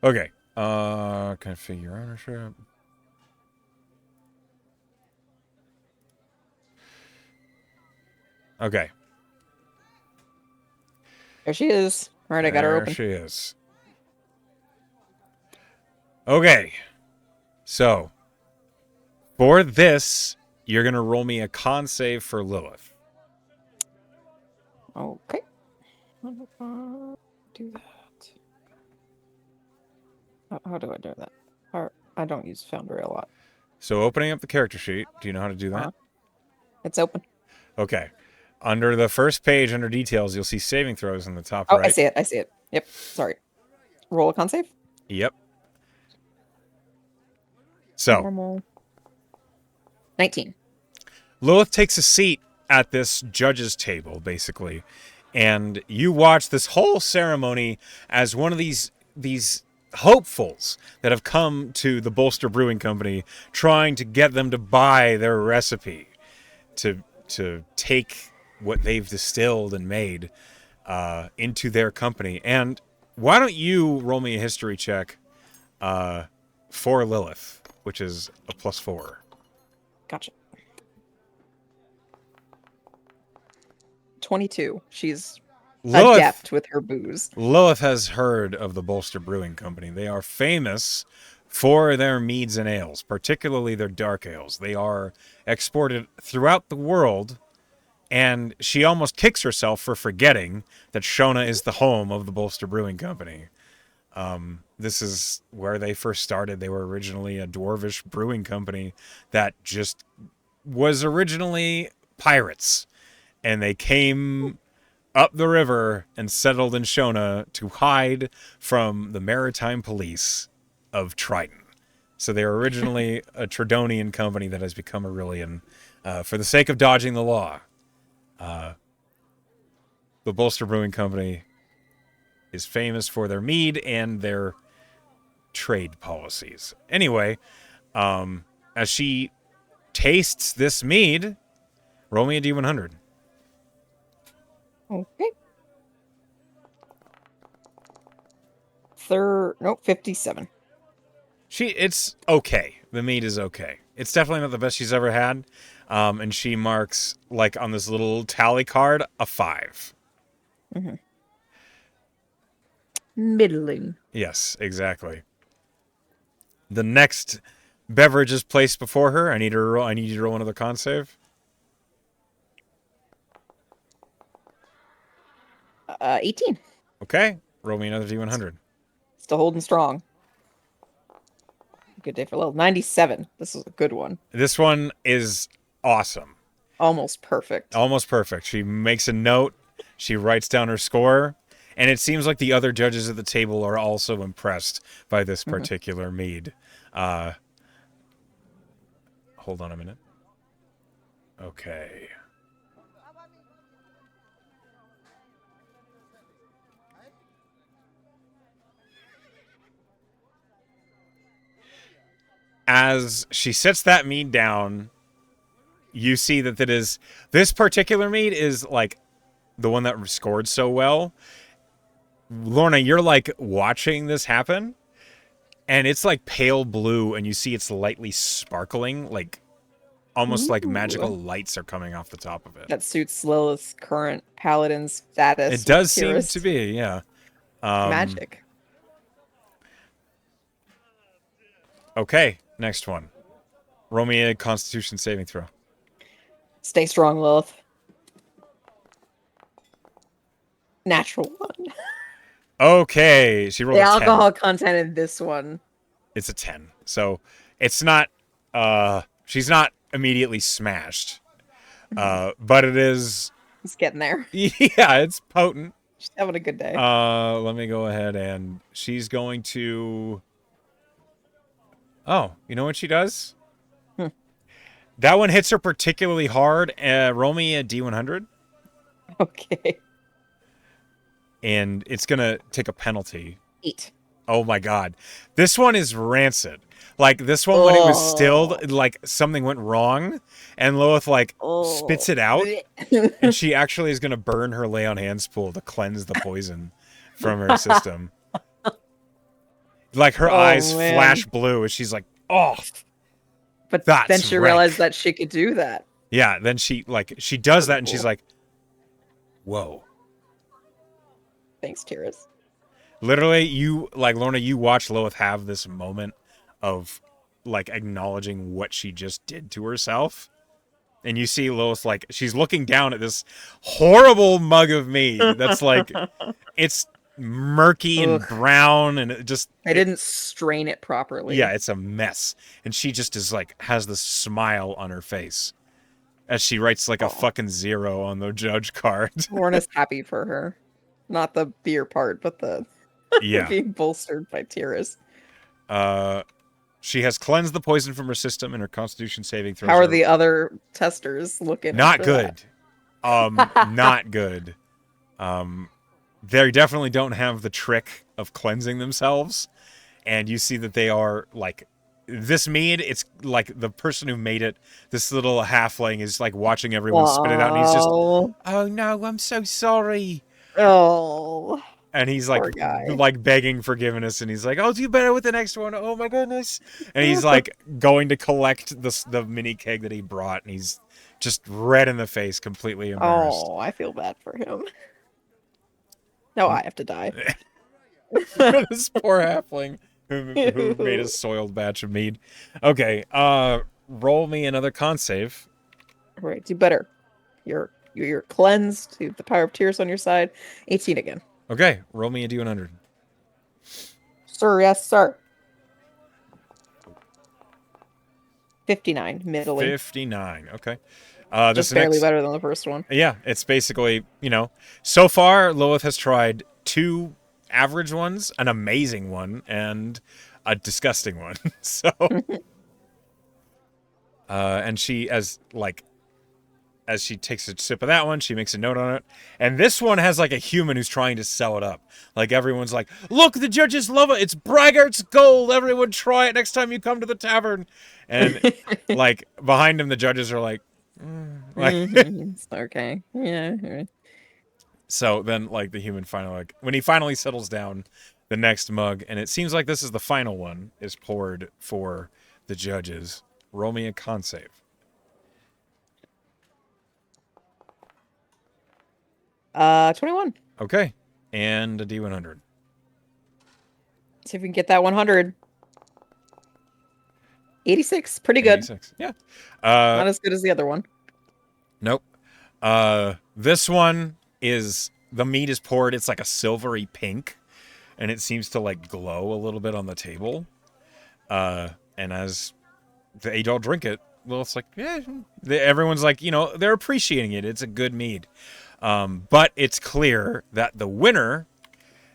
Okay. Configure ownership. Okay. There she is. All right, I got her There open. she is. Okay. So, for this, you're going to roll me a con save for Lilith. Okay. Do that. How do I do that? I don't use Foundry a lot. So, opening up the character sheet, do you know how to do that? It's open. Okay. Under the first page, under details, you'll see saving throws in the top Oh, right. I see it. I see it. Yep. Sorry. Roll a con save. Yep. So, Normal. 19. Lilith takes a seat at this judge's table, basically, and you watch this whole ceremony as one of these hopefuls that have come to the Bolster Brewing Company, trying to get them to buy their recipe, to take what they've distilled and made into their company. And why don't you roll me a history check for Lilith, which is a +4. Gotcha. 22. She's adept with her booze. Lilith has heard of the Bolster Brewing Company. They are famous for their meads and ales, particularly their dark ales. They are exported throughout the world, and she almost kicks herself for forgetting that Shona is the home of the Bolster Brewing Company. This is where they first started. They were originally a dwarvish brewing company that just was originally pirates, and they came up the river and settled in Shona to hide from the maritime police of Triton. So they were originally a Tridonian company that has become Aurelian for the sake of dodging the law. The Bolster Brewing Company is famous for their mead and their trade policies. Anyway, as she tastes this mead, roll me a D100. Okay. Nope, 57. It's okay. The meat is okay. It's definitely not the best she's ever had. And she marks, like on this little tally card, a 5. Mm-hmm. Middling. Yes, exactly. The next beverage is placed before her. I need you to roll another con save. 18. Okay. Roll me another D100. Still holding strong. Good day for Lil. 97. This is a good one. This one is awesome. Almost perfect. Almost perfect. She makes a note. She writes down her score. And it seems like the other judges at the table are also impressed by this particular mead. Hold on a minute. Okay. as she sets that mead down, you see that this particular mead is like the one that scored so well. Lorna, you're like watching this happen, and it's like pale blue, and you see it's lightly sparkling, like almost like magical Ooh. lights are coming off the top of it. That suits Lilith's current paladin status. It does with seem Tyrus. to be, yeah. It's magic. Okay, next one. Roll me a Constitution saving throw. Stay strong, Lilith. Natural one. Okay, she rolled The a 10. alcohol content in this one. It's a 10. So it's not, she's not immediately smashed. But it is, It's getting there. yeah, it's potent. She's having a good day. Let me go ahead and she's going to, oh, you know what she does? That one hits her particularly hard. Roll me a D100. Okay. And it's going to take a penalty. 8. Oh my god. This one is rancid. Like, this one, when it was stilled, like, something went wrong, and Lilith, like, spits it out, and she actually is going to burn her lay on hands pool to cleanse the poison from her system. Like, her eyes flash blue, and she's like, oh, but that's then she rank. realized that she could do that. Yeah, then she does that, and she's like, whoa. Thanks, Tyrus. Literally, Lorna, you watch Lilith have this moment of, like, acknowledging what she just did to herself. And you see Lilith, like, she's looking down at this horrible mug of mead that's, like, it's murky and brown, and it just... I didn't strain it properly. Yeah, it's a mess. And she just is, like, has this smile on her face as she writes, like, a fucking 0 on the judge card. Lorna's happy for her. Not the beer part, but the... Yeah. being bolstered by Tyrus. She has cleansed the poison from her system, and her Constitution saving throws. How are the other testers looking? Not good. Not good. They definitely don't have the trick of cleansing themselves, and you see that they are like this mead. It's like the person who made it. This little halfling is like watching everyone spit it out, and he's just, oh no, I'm so sorry. Oh. And he's like begging forgiveness, and he's like, "I'll do better with the next one." Oh my goodness! And he's like going to collect the mini keg that he brought, and he's just red in the face, completely embarrassed. Oh, I feel bad for him. No, I have to die. This poor halfling who made a soiled batch of mead. Okay, roll me another con save. All right, do better. You're cleansed. You have the power of tears on your side. 18 again. Okay, roll me a D100. Sir, yes, sir. 59, middling. 59, okay. Just barely better than the first one. Yeah, it's basically, so far, Lilith has tried 2 average ones, an amazing one, and a disgusting one. So, and she, as she takes a sip of that one, she makes a note on it. And this one has like a human who's trying to sell it up. Like everyone's like, look, the judges love it. It's Braggart's gold. Everyone try it next time you come to the tavern. And like behind him, the judges are like, It's okay. Yeah. So then like the human finally, like when he finally settles down, the next mug, and it seems like this is the final one, is poured for the judges. Roll me a con save. Uh, 21. Okay. And a D100. See if we can get that 100. 86. Pretty good. 86. Yeah. Not as good as the other one. Nope. This one is, the meat is poured. It's like a silvery pink, and it seems to like glow a little bit on the table. And as they all drink it, well, it's like, yeah, everyone's like, they're appreciating it. It's a good mead. But it's clear that the winner,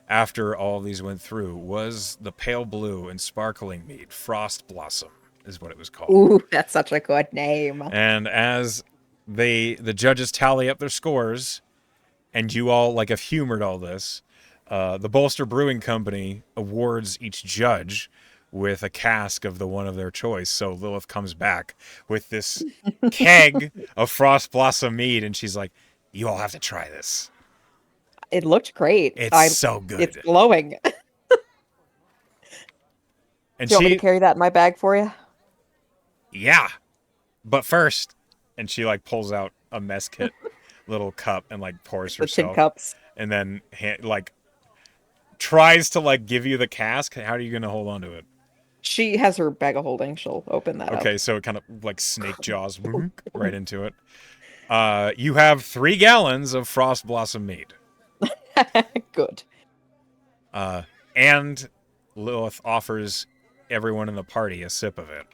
after all these went through, was the pale blue and sparkling mead. Frost Blossom is what it was called. Ooh, that's such a good name. And as the judges tally up their scores, and you all like have humored all this, the Bolster Brewing Company awards each judge with a cask of the one of their choice. So Lilith comes back with this keg of Frost Blossom mead, and she's like, "You all have to try this. It looked great. It's so It's good." glowing. Do And you want me to she, carry that in my bag for you? yeah, but first, and she like pulls out a mess kit little cup and like pours The tin herself, cups. and then like tries to like give you the cask. How are you gonna hold on to it? She has her bag of holding. She'll open that up. Okay, so it kind of like snake jaws right into it. You have 3 gallons of Frost Blossom mead. Good. And Lilith offers everyone in the party a sip of it.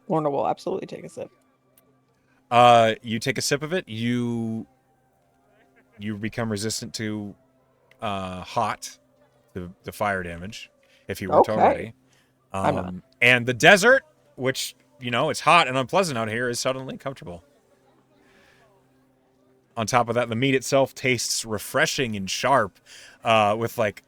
Lorna will absolutely take a sip. You take a sip of it, you become resistant to hot, the fire damage, if you weren't Okay. already. I'm not. And the desert, which, it's hot and unpleasant out here, is suddenly comfortable. On top of that, the meat itself tastes refreshing and sharp, with like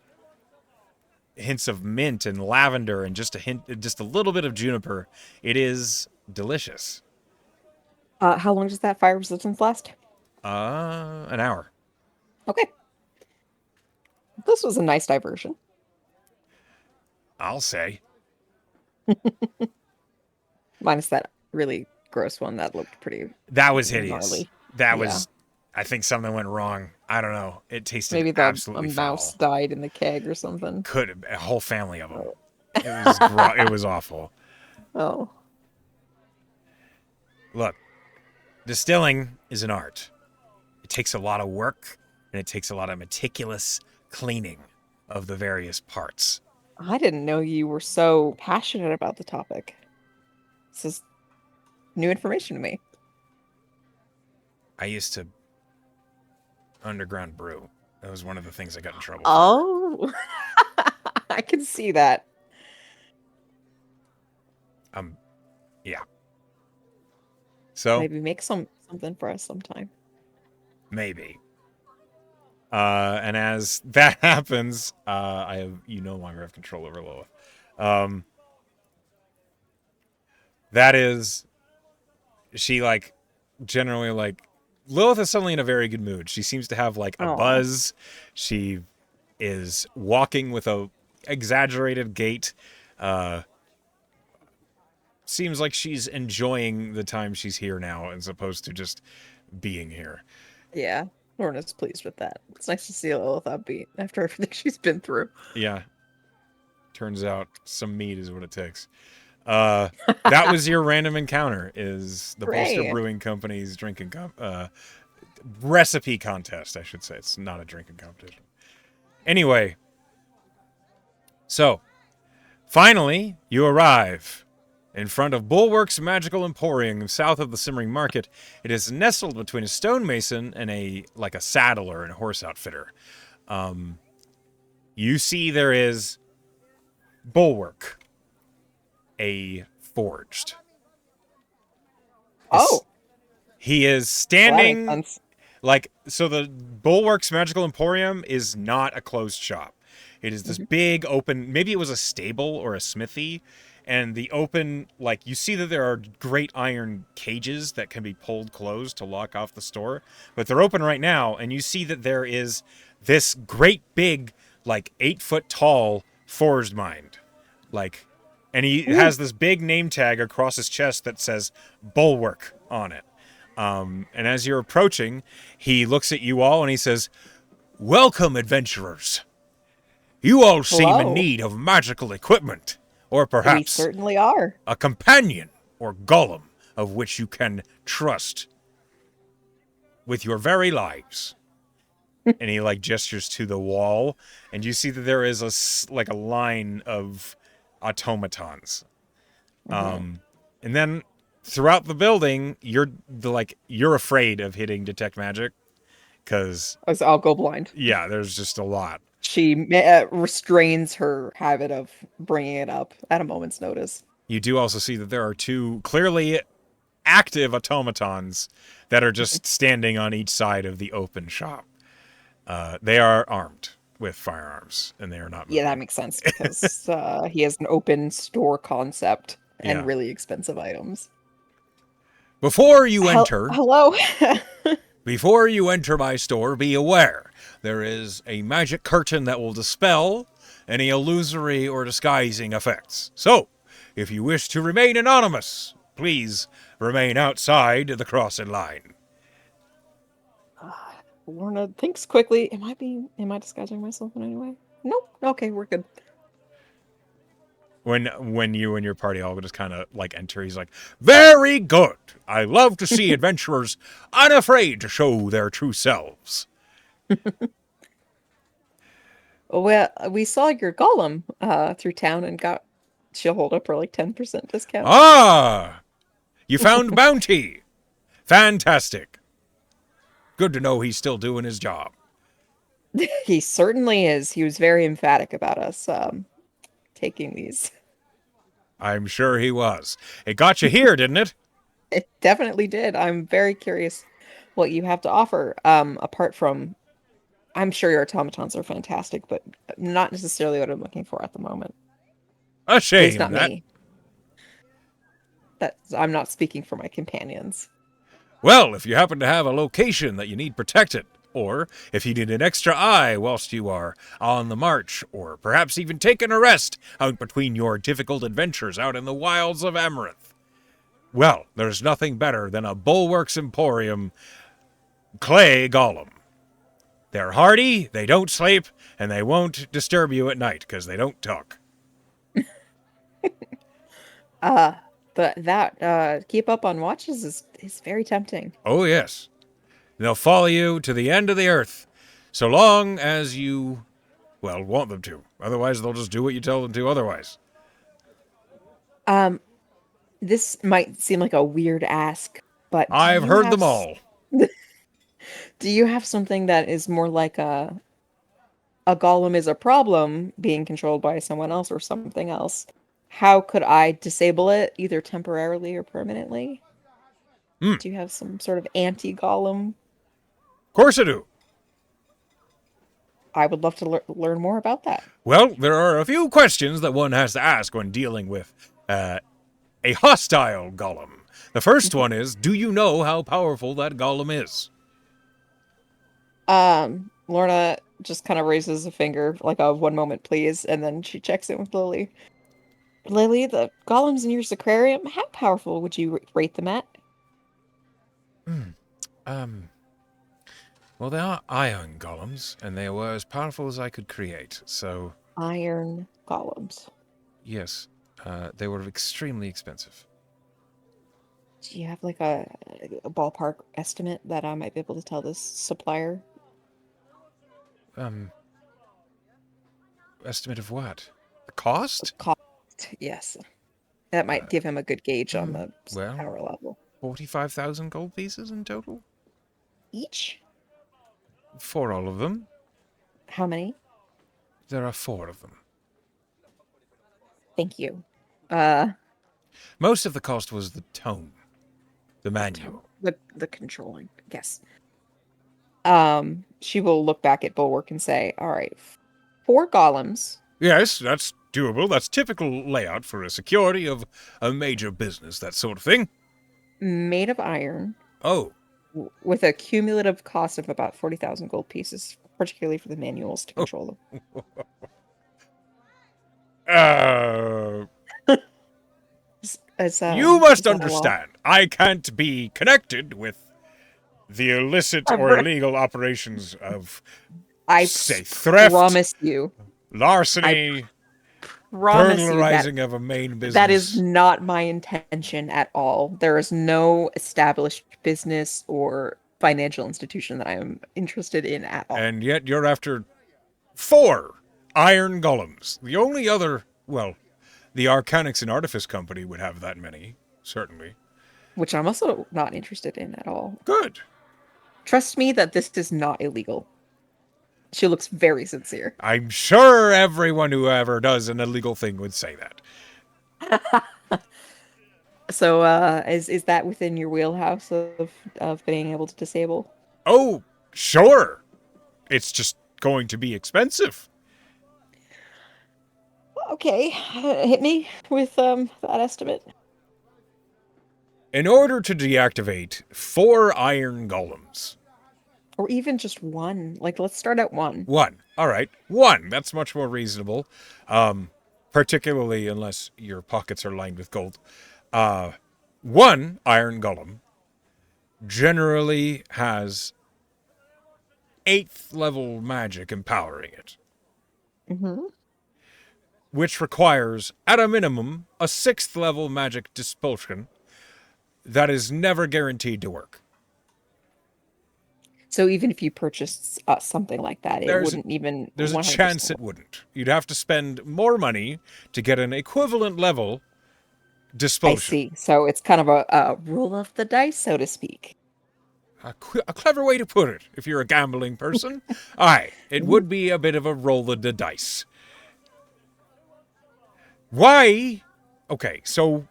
hints of mint and lavender and just a little bit of juniper. It is delicious. How long does that fire resistance last? An hour. Okay. This was a nice diversion. I'll say. Minus that really gross one that looked pretty That was hideous. gnarly. That Yeah. was, I think something went wrong. I don't know. It tasted Maybe a absolutely mouse foul. died in the keg or something. Could have a whole family of them. Oh. It was awful. Oh. Look, distilling is an art. It takes a lot of work and it takes a lot of meticulous cleaning of the various parts. I didn't know you were so passionate about the topic. This is new information to me. I used to underground brew. That was one of the things I got in trouble for. Oh. I can see that. Yeah. So Maybe make something for us sometime. maybe. And as that happens, you no longer have control over Lilith. That is, she like generally like Lilith is suddenly in a very good mood. She seems to have like a Aw. buzz. She is walking with a exaggerated gait. Seems like she's enjoying the time she's here now as opposed to just being here. Yeah. Lorna's pleased with that. It's nice to see Lilith upbeat after everything she's been through. Yeah. Turns out some meat is what it takes. That was your random encounter, is the Bolster Hooray. Brewing Company's drinking recipe contest, I should say. It's not a drinking competition. Anyway, so finally you arrive in front of Bulwark's Magical Emporium south of the Simmering Market. It is nestled between a stonemason and a saddler and horse outfitter. You see there is Bulwark, a forged. Oh. He is Well, that makes standing sense. so the Bulwark's Magical Emporium is not a closed shop. It is this big open, maybe it was a stable or a smithy, and the open, you see that there are great iron cages that can be pulled closed to lock off the store, but they're open right now, and you see that there is this great big, 8-foot tall forged mind. And he has this big name tag across his chest that says Bulwark on it. And as you're approaching, he looks at you all and he says, "Welcome, adventurers. You all seem in Hello. need of magical equipment, or We perhaps certainly are. a companion or golem of which you can trust with your very lives." And he gestures to the wall, and you see that there is a line of automatons. And then throughout the building, you're afraid of hitting detect magic because I'll go blind. yeah, there's just a lot. She restrains her habit of bringing it up at a moment's notice. You do also see that there are 2 clearly active automatons that are just standing on each side of the open shop. They are armed. with firearms, and they are not Yeah, that moving. makes sense because he has an open store concept and Yeah. really expensive items. Before you enter, Hello. Before you enter my store, be aware there is a magic curtain that will dispel any illusory or disguising effects. So, if you wish to remain anonymous, please remain outside the crossing line. Lorna thinks quickly. Am I disguising myself in any way? Nope. Okay, we're good. When you and your party all just kind of like enter, he's like, "Very good. I love to see adventurers unafraid to show their true selves." Well, we saw your golem through town and got she'll hold up for like 10% discount. Ah, you found bounty. Fantastic. Good to know he's still doing his job. He certainly is. He was very emphatic about us taking these. I'm sure he was. It got you here, didn't it? It definitely did. I'm very curious what you have to offer. Apart from, I'm sure your automatons are fantastic, but not necessarily what I'm looking for at the moment. A At least shame not that. me. That I'm not speaking for my companions. Well, if you happen to have a location that you need protected, or if you need an extra eye whilst you are on the march, or perhaps even taking a rest out between your difficult adventures out in the wilds of Amaranth, well, there's nothing better than a Bulwarks Emporium clay golem. They're hardy, they don't sleep, and they won't disturb you at night because they don't talk. Uh, but that keep up on watches is very tempting. Oh, yes. They'll follow you to the end of the earth, so long as you, well, want them to. Otherwise, they'll just do what you tell them to otherwise. Um, this might seem like a weird ask, but I've heard them all. do you have something that is more like a golem is a problem being controlled by someone else or something else? How could I disable it either temporarily or permanently? Hmm, Do you have some sort of anti-golem? of course I do. I would love to learn more about that. Well, there are a few questions that one has to ask when dealing with a hostile golem. The first one is, do you know how powerful that golem is? Lorna just kind of raises a finger, like a one moment, please, and then she checks in with Lily. Lily, the golems in your aquarium, how powerful would you rate them at? Um, well, they are iron golems, and they were as powerful as I could create. So, Iron golems. yes, they were extremely expensive. Do you have like a ballpark estimate that I might be able to tell this supplier? Um, Estimate of what? The cost? Cost, yes. That might give him a good gauge on the Well, power level. 45,000 gold pieces in total? Each? For all of them. How many? There are 4 of them. Thank you. Uh, Most of the cost was the tome, the manual. the controlling, yes. She will look back at Bulwark and say, "All right, 4 golems, Yes, that's doable. That's typical layout for a security of a major business, that sort of thing. made of iron, Oh, with a cumulative cost of about 40,000 gold pieces, particularly for the manuals to control them." uh, you Is must that a law? understand. I can't be connected with the illicit I or pro- illegal operations of, I say, theft, promise you, I larceny, promise you that burglarizing of a main that is business. not my intention at all. There is no established business or financial institution that I am interested in at all. And yet you're after 4 iron golems. The only other, well, the Arcanics and Artifice Company would have that many, certainly. Which I'm also not interested in at all. Good. Trust me that this is not illegal. She looks very sincere. I'm sure everyone who ever does an illegal thing would say that. So, is that within your wheelhouse of being able to disable? Oh, sure. It's just going to be expensive. Okay, hit me with that estimate. In order to deactivate 4 iron golems. Or even just one. Like, let's start at one. 1. All right. 1. That's much more reasonable. Particularly unless your pockets are lined with gold. 1 iron golem generally has 8th level magic empowering it. Mm-hmm. Which requires, at a minimum, a 6th level magic dispulsion that is never guaranteed to work. So even if you purchased something like that, it wouldn't even There's a 100% chance it wouldn't. You'd have to spend more money to get an equivalent level I dispulsion. see. So it's kind of a roll of the dice, so to speak. A clever way to put it, if you're a gambling person. Aye, it would be a bit of a roll of the dice. Why? Okay, so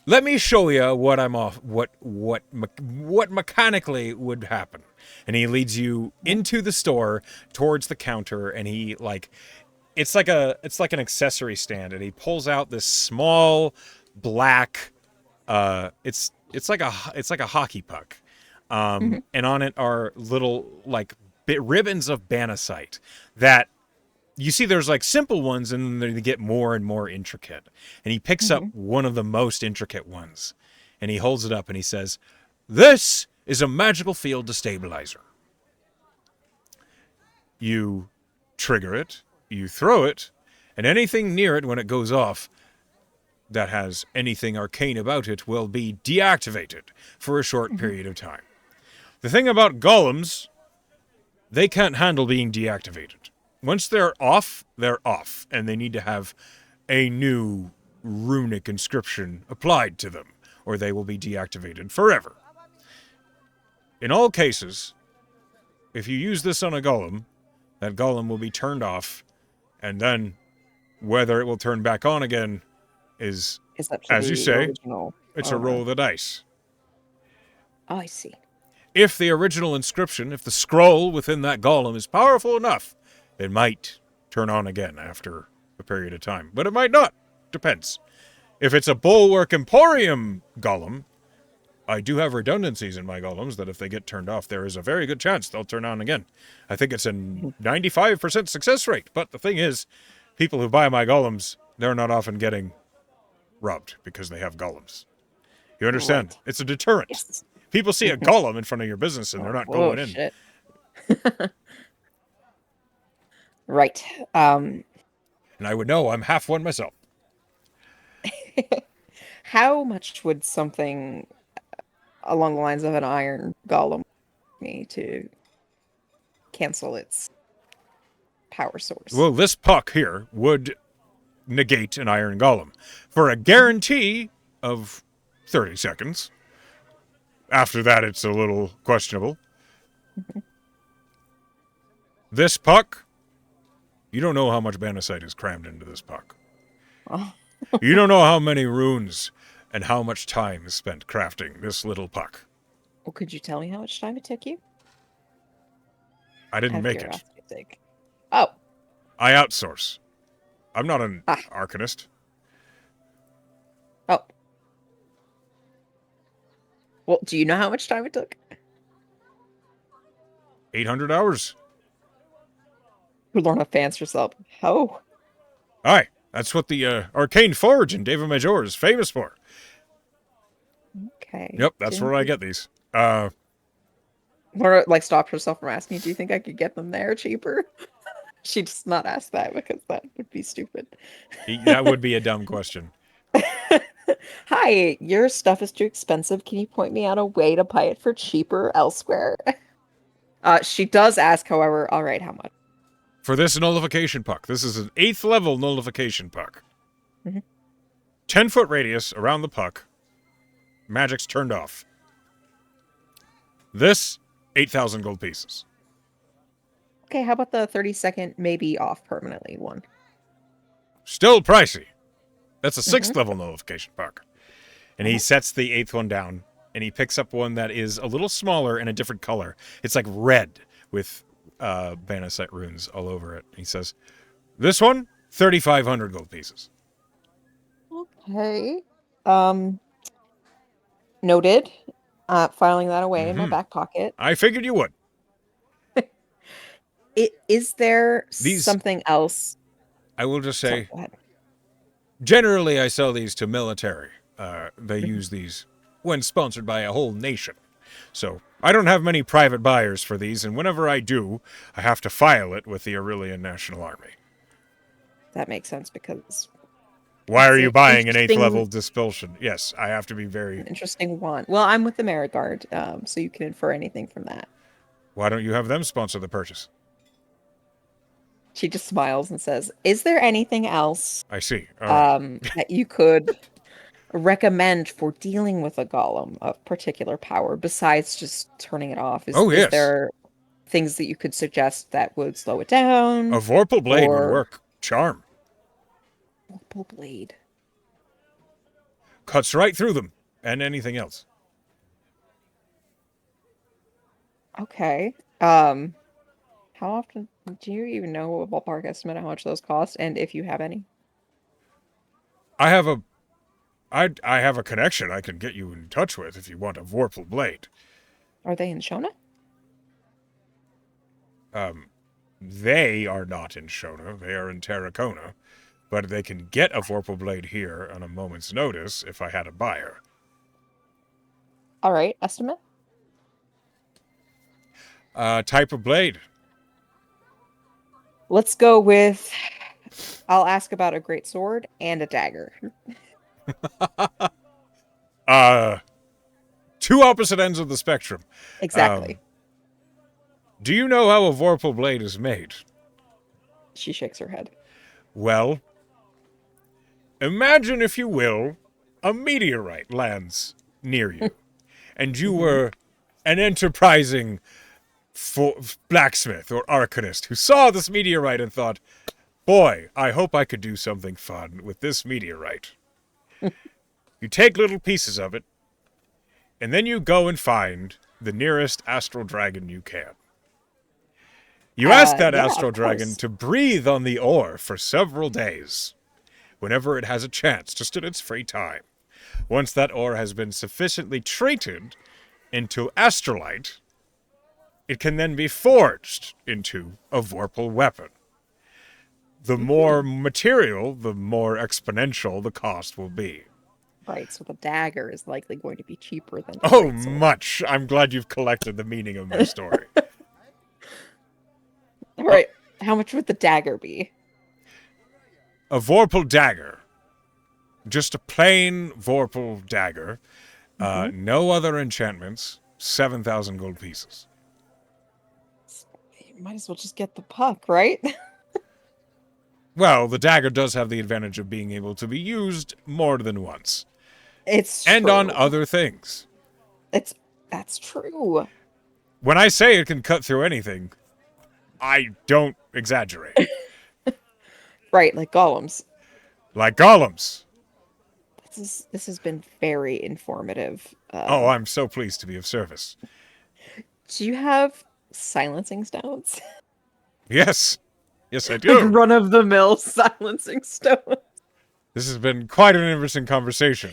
let me show you what I'm off. What mechanically would happen. And he leads you into the store towards the counter, and he it's like an accessory stand, and he pulls out this small black. It's like a hockey puck, and on it are little ribbons of banasite that. You see, there's simple ones, and then they get more and more intricate. And he picks up one of the most intricate ones, and he holds it up, and he says, "This is a magical field destabilizer. You trigger it, you throw it, and anything near it when it goes off that has anything arcane about it will be deactivated for a short period of time. The thing about golems, they can't handle being deactivated. Once they're off, and they need to have a new runic inscription applied to them, or they will be deactivated forever. In all cases, if you use this on a golem, that golem will be turned off, and then whether it will turn back on again is up to as you say, original it's a owner. roll of the dice. Oh, I see. If the original inscription, if the scroll within that golem is powerful enough, it might turn on again after a period of time. But it might not. Depends. If it's a Bulwark Emporium golem, I do have redundancies in my golems that if they get turned off, there is a very good chance they'll turn on again. I think it's a 95% success rate. But the thing is, people who buy my golems, they're not often getting robbed because they have golems. You understand? Right. It's a deterrent. Yes. People see a golem in front of your business and they're not going in. Shit. Right. And I would know I'm half one myself. How much would something along the lines of an iron golem me to cancel its power source? Well, this puck here would negate an iron golem for a guarantee of 30 seconds. After that, it's a little questionable. This puck, you don't know how much banasite is crammed into this puck. Oh. You don't know how many runes and how much time is spent crafting this little puck. Well, could you tell me how much time it took you? I didn't make it. Sake. Oh. I outsource. I'm not an arcanist. Oh. Well, do you know how much time it took? 800 hours. Lorna fans herself. Oh. Aye, that's what the Arcane Forge in David Major is famous for. Okay. Yep, that's where I get these. Lorna stopped herself from asking, do you think I could get them there cheaper? She does not ask that because that would be stupid. That would be a dumb question. Hi, your stuff is too expensive. Can you point me out a way to buy it for cheaper elsewhere? She does ask, however, all right, how much? For this nullification puck, this is an 8th level nullification puck. 10-foot radius around the puck. Magic's turned off. This, 8,000 gold pieces. Okay, how about the 30-second maybe off permanently one? Still pricey. That's a 6th level nullification puck. And he sets the 8th one down, and he picks up one that is a little smaller and a different color. It's like red with Banasite runes all over it. He says, "This one, 3,500 gold pieces." Okay. Um, Noted. Filing that away in my Mm-hmm. back pocket. I figured you would. Is there These, something else? I will just Sorry, say, go ahead. generally I sell these to military. They Mhm. use these when sponsored by a whole nation. So I don't have many private buyers for these, and whenever I do, I have to file it with the Aurelian National Army. That makes sense because Why are it's you an buying an 8th interesting, level dispulsion? Yes, I have to be very. an interesting one. Well, I'm with the Merit Guard, so you can infer anything from that. Why don't you have them sponsor the purchase? She just smiles and says, "Is there anything else I see. All right. that you could recommend for dealing with a golem of particular power besides just turning it off? Is Oh, is yes. there things that you could suggest that would slow it A down Vorpal blade would or work. Charm. multiple blade? Cuts right through them. And anything else. Okay. How often do you even know a ballpark estimate how much those cost and if you have any? I have a. I have a connection I can get you in touch with if you want a Vorpal blade. Are they in Shona? They are not in Shona. They are in Terracona. But they can get a Vorpal blade here on a moment's notice if I had a buyer. All right, estimate. Type of blade. Let's go with I'll ask about a great sword and a dagger. Uh, Two opposite ends of the spectrum. Exactly. Do you know how a Vorpal blade is made? She shakes her head. Well, imagine, if you will, a meteorite lands near you, and you Hmm. were an enterprising blacksmith or arcanist who saw this meteorite and thought, boy, I hope I could do something fun with this meteorite. You take little pieces of it, and then you go and find the nearest astral dragon you can. You ask that Yeah, astral of dragon course. to breathe on the ore for several days, whenever it has a chance, just in its free time. Once that ore has been sufficiently treated into astrolite, it can then be forged into a Vorpal weapon. The more Mhm. material, the more exponential the cost will be. Right, so the dagger is likely going to be cheaper than the Oh, greatsword. much. I'm glad you've collected the meaning of my story. All Uh, right, how much would the dagger be? a Vorpal dagger. Just a plain Vorpal dagger. Hmm. No other enchantments. 7,000 gold pieces. You might as well just get the puck, right? Well, the dagger does have the advantage of being able to be used more than once. It's And on true. other things. It's that's true. When I say it can cut through anything, I don't exaggerate. Right, like golems. Like golems. This has been very informative. Oh, I'm so pleased to be of service. Do you have silencing stones? Yes. Yes, I Like do. run-of-the-mill silencing stones. This has been quite an interesting conversation.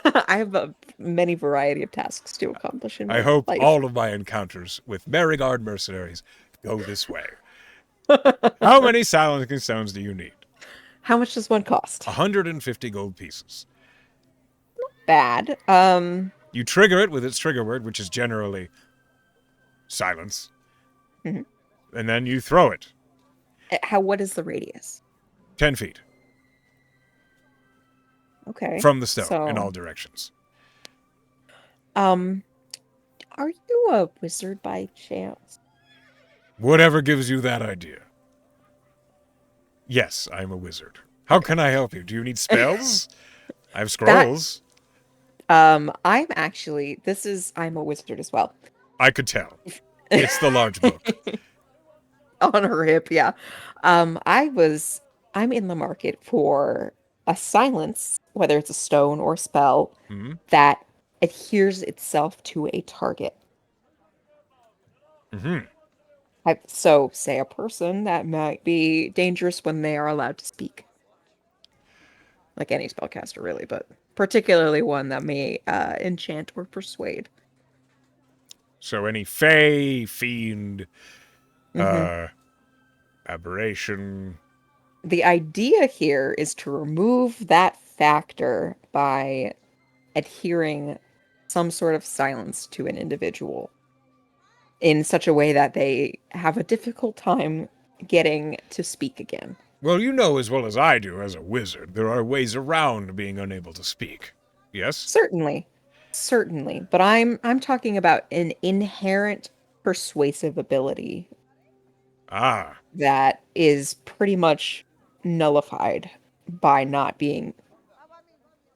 I have a many variety of tasks to accomplish in I my hope life. all of my encounters with Merigard mercenaries go this way. How many silencing stones do you need? How much does one cost? 150 gold pieces. Bad. You trigger it with its trigger word, which is generally silence, Mhm. and then you throw it What is the radius? 10 feet Okay. from the stone in So, all directions. um, are you a wizard by chance? Whatever gives you that idea. Yes, I'm a wizard. How can I help you? Do you need spells? I have That scrolls. I'm actually I'm a wizard as well. I could tell. It's the large book. On her hip, yeah. Um, I was I'm in the market for a silence, whether it's a stone or spell, Hmm? that adheres itself to a target. Hmm. So, say a person that might be dangerous when they are allowed to speak. Like any spellcaster, really, but particularly one that may enchant or persuade. So any fey, fiend, Hmm. uh, aberration. The idea here is to remove that factor by adhering some sort of silence to an individual in such a way that they have a difficult time getting to speak again. Well, you know as well as I do as a wizard, there are ways around being unable to speak. Yes? Certainly. Certainly, but I'm talking about an inherent persuasive ability Ah. that is pretty much nullified by not being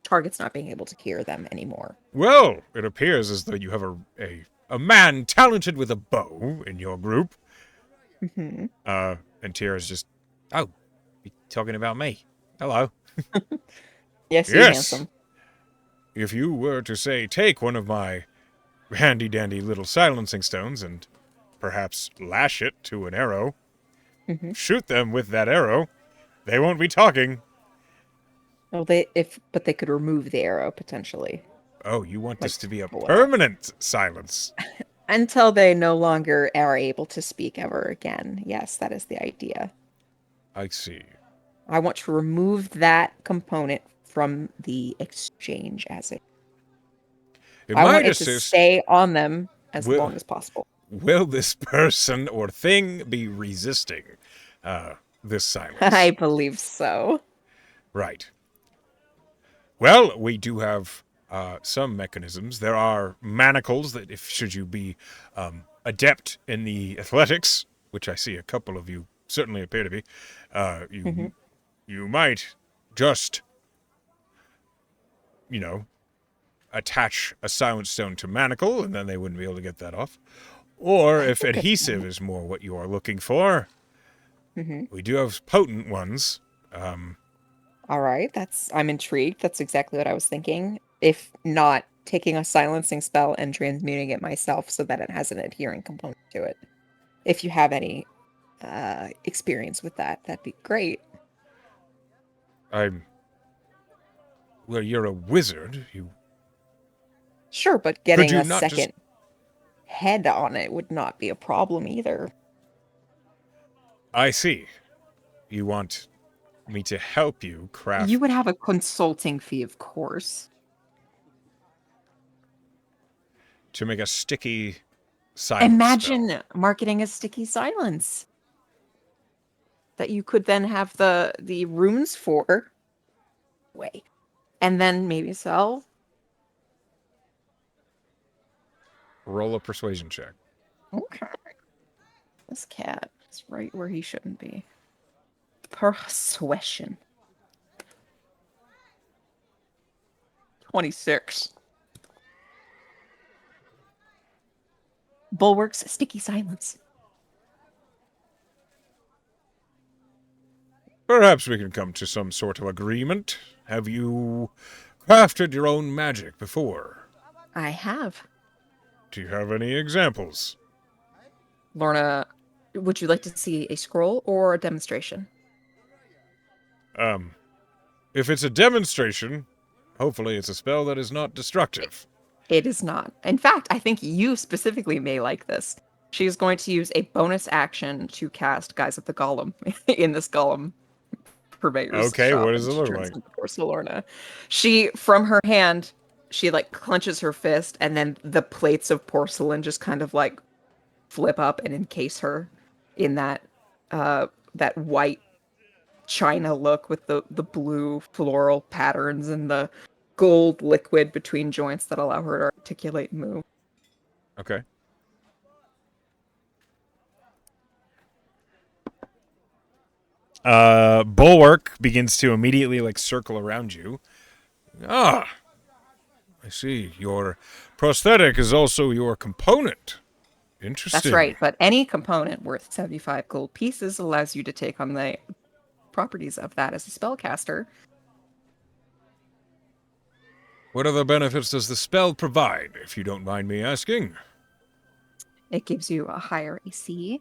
targets not being able to hear them anymore. Well, it appears as though you have a man talented with a bow in your group. Hmm. And Tira's just, oh, you talking about me? Hello. Yes, you Yes. handsome. If you were to say, take one of my handy dandy little silencing stones and perhaps lash it to an arrow, Hmm. shoot them with that arrow, they won't be talking. Well, but they could remove the arrow potentially, Oh, you want like this to be a pull it off permanent silence. until they no longer are able to speak ever again. Yes, that is the idea. I see. I want to remove that component from the exchange as it. It I want might it to assist. stay on them as Will, long as possible. will this person or thing be resisting this I silence? believe so. Right. Well, we do have some mechanisms. There are manacles that, if should you be adept in the athletics, which I see a couple of you certainly appear to be, Hmm. you might just, you know, attach a silent stone to manacle, and then they wouldn't be able to get that off. Or I if think it's adhesive is more what you are looking for, hmm. we do have potent ones. Um, All right, I'm intrigued. That's exactly what I was thinking. If not taking a silencing spell and transmuting it myself so that it has an adhering component to it. If you have any experience with that, that'd be great. I'm well. You're a wizard. You Sure, but could getting you a not just? second head on it would not be a problem either. I see. You want me to help you You would craft have a consulting fee, of course. to make a sticky silence spell. Imagine marketing a sticky silence that you could then have the runes for way, and then maybe sell. Roll a persuasion check. Okay. This cat is right where he shouldn't be. Persuasion. 26. Bulwark's sticky silence. Perhaps we can come to some sort of agreement. Have you crafted your own magic before? I have. Do you have any examples? Lorna, would you like to see a scroll or a demonstration? Um, if it's a demonstration, hopefully it's a spell that is not destructive. It is not. In fact, I think you specifically may like this. She's going to use a bonus action to cast Guys of the Golem in this Golem purveyor's Okay, what shop, does and it she look turns like? into poor Lorna. She, from her hand, she like clenches her fist, and then the plates of porcelain just kind of like flip up and encase her in that white china look with the blue floral patterns and the gold liquid between joints that allow her to articulate and move. Okay. Bulwark begins to immediately like circle around you. Ah, I see. Your prosthetic is also your component. That's Interesting. right, but any component worth 75 gold pieces allows you to take on the properties of that as a spellcaster. What other benefits does the spell provide, if you don't mind me asking? It gives you a higher AC.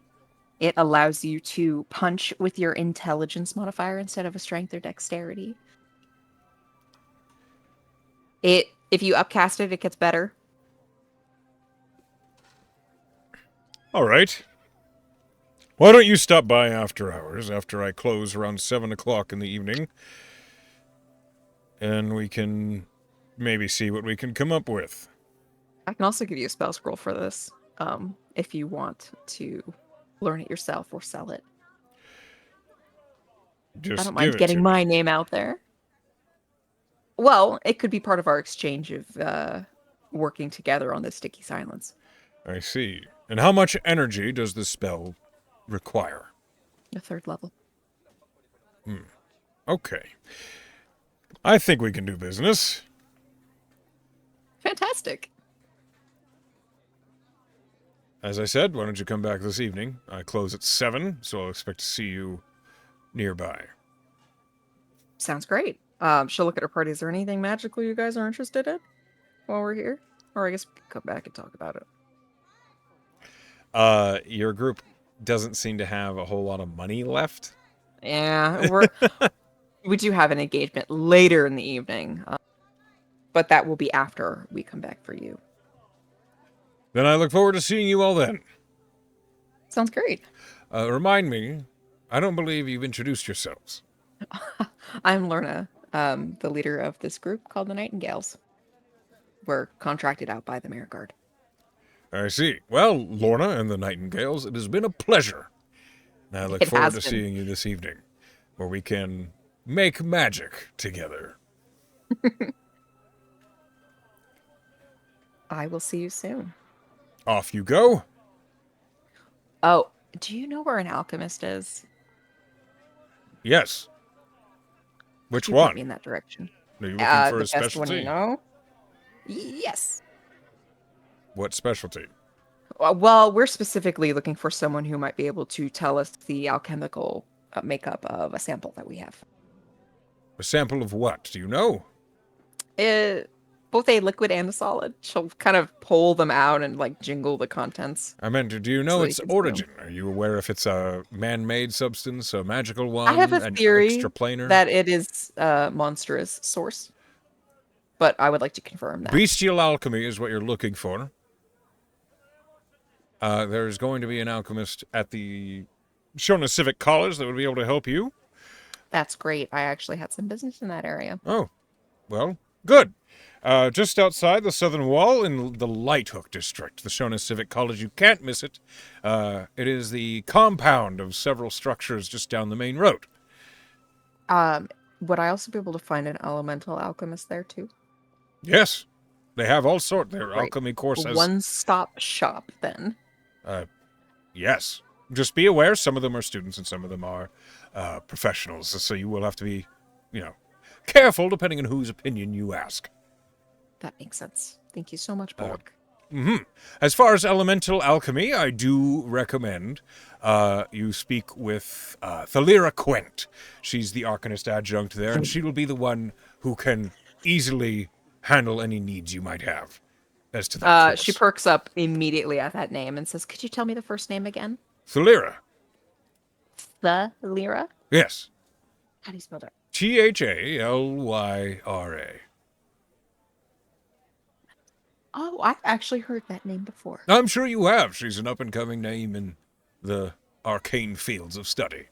It allows you to punch with your intelligence modifier instead of a strength or dexterity. If you upcast it, it gets better. All right. Why don't you stop by after hours, after I close around 7 o'clock in the evening, and we can maybe see what we can come up with. I can also give you a spell scroll for this, if you want to learn it yourself or sell it. I don't Just give mind it to getting me. my name out there. Well, it could be part of our exchange of working together on this sticky silence. I see. And how much energy does the spell require? The third level. Okay. I think we can do business. Fantastic. As I said, why don't you come back this evening? I close at 7, so I'll expect to see you nearby. Sounds great. She'll look at her party. Is there anything magical you guys are interested in while we're here? Or I guess we can come back and talk about it. Your group doesn't seem to have a whole lot of money left. Yeah, we do have an engagement later in the evening, but that will be after we come back for you. Then I look forward to seeing you all then. Sounds great. Remind me, I don't believe you've introduced yourselves. I'm Lorna, the leader of this group called the Nightingales. We're contracted out by the Mayor Guard. I see. Well, Lorna and the Nightingales, it has been a pleasure. And I look It forward has to been. seeing you this evening, where we can make magic together. I will see you soon. Off you go. Oh, do you know where an alchemist is? Yes. Which Could you point one? me in that direction? Are you looking for The a best one you specialty? know? Yes. What specialty? Well, we're specifically looking for someone who might be able to tell us the alchemical makeup of a sample that we have. A sample of what? Do you know? It, both a liquid and a solid. She'll kind of pull them out and like jingle the contents I meant, do you so know that you its can see 'em. origin? Are you aware if it's a man-made substance, a magical I have one, a an theory extraplanar? that it is a monstrous source, but I would like to confirm that. Bestial alchemy is what you're looking for. There's going to be an alchemist at the Shona Civic College that would be able to help you. That's great. I actually had some business in that area. Oh, well, good. Just outside the southern wall in the Light Hook district, the Shona Civic College. You can't miss it. It is the compound of several structures just down the main road. Would I also be able to find an elemental alchemist there too? Yes, they have all sorts. Their Great. alchemy course has. One-stop shop then. Yes. Just be aware, some of them are students and some of them are professionals. So you will have to be, careful depending on whose opinion you ask. That makes sense. Thank you so much, Bullock. As far as elemental alchemy, I do recommend you speak with Thalira Quent. She's the Arcanist adjunct there, and she will be the one who can easily handle any needs you might have as to that course. She perks up immediately at that name and says, "Could you tell me the first name again?" Thalira. The Lyra? Yes. How do you spell that? Thalyra. Oh, I've actually heard that name before. I'm sure you have. She's an up-and-coming name in the arcane fields of study.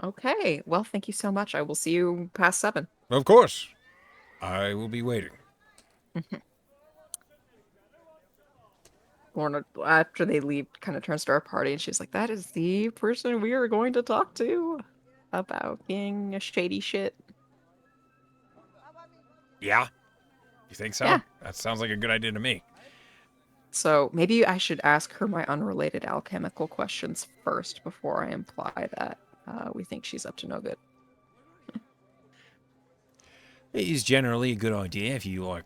Okay. Well, thank you so much. I will see you past 7. Of course. I will be waiting. Lorna, after they leave, kind of turns to our party and she's like, "That is the person we are going to talk to about being a shady shit." Yeah? You think so? Yeah. That sounds like a good idea to me. So maybe I should ask her my unrelated alchemical questions first before I imply that we think she's up to no good. It is generally a good idea if you,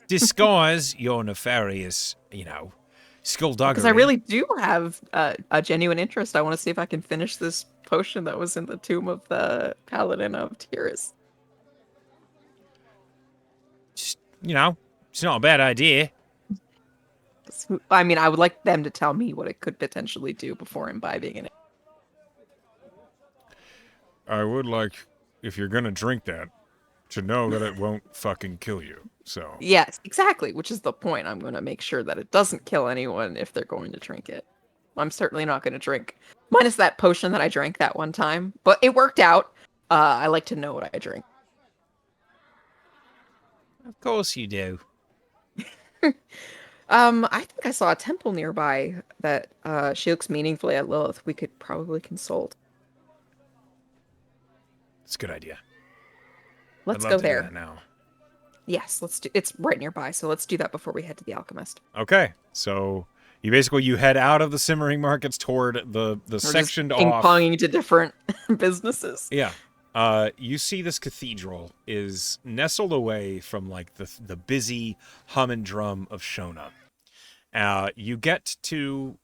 disguise your nefarious, skullduggery. Because I really do have a genuine interest. I want to see if I can finish this potion that was in the tomb of the Paladin of Tears. Just, it's not a bad idea. I mean, I would like them to tell me what it could potentially do before imbibing in it. I would like, if you're gonna drink that, to know that it won't fucking kill you. So Yes, exactly, which is the point. I'm going to make sure that it doesn't kill anyone if they're going to drink it. I'm certainly not going to drink, minus that potion that I drank that one time, but it worked out. I like to know what I drink. of course you do. I think I saw a temple nearby that she looks meaningfully at Lilith. We could probably consult. It's a good idea. Let's I'd go love to do there. that now. Yes, let's do. It's right nearby, so let's do that before we head to the alchemist. Okay, so you head out of the simmering markets toward the We're sectioned just ping off. ponging to different businesses. Yeah. You see this cathedral is nestled away from like the busy hum and drum of Shona. You get to,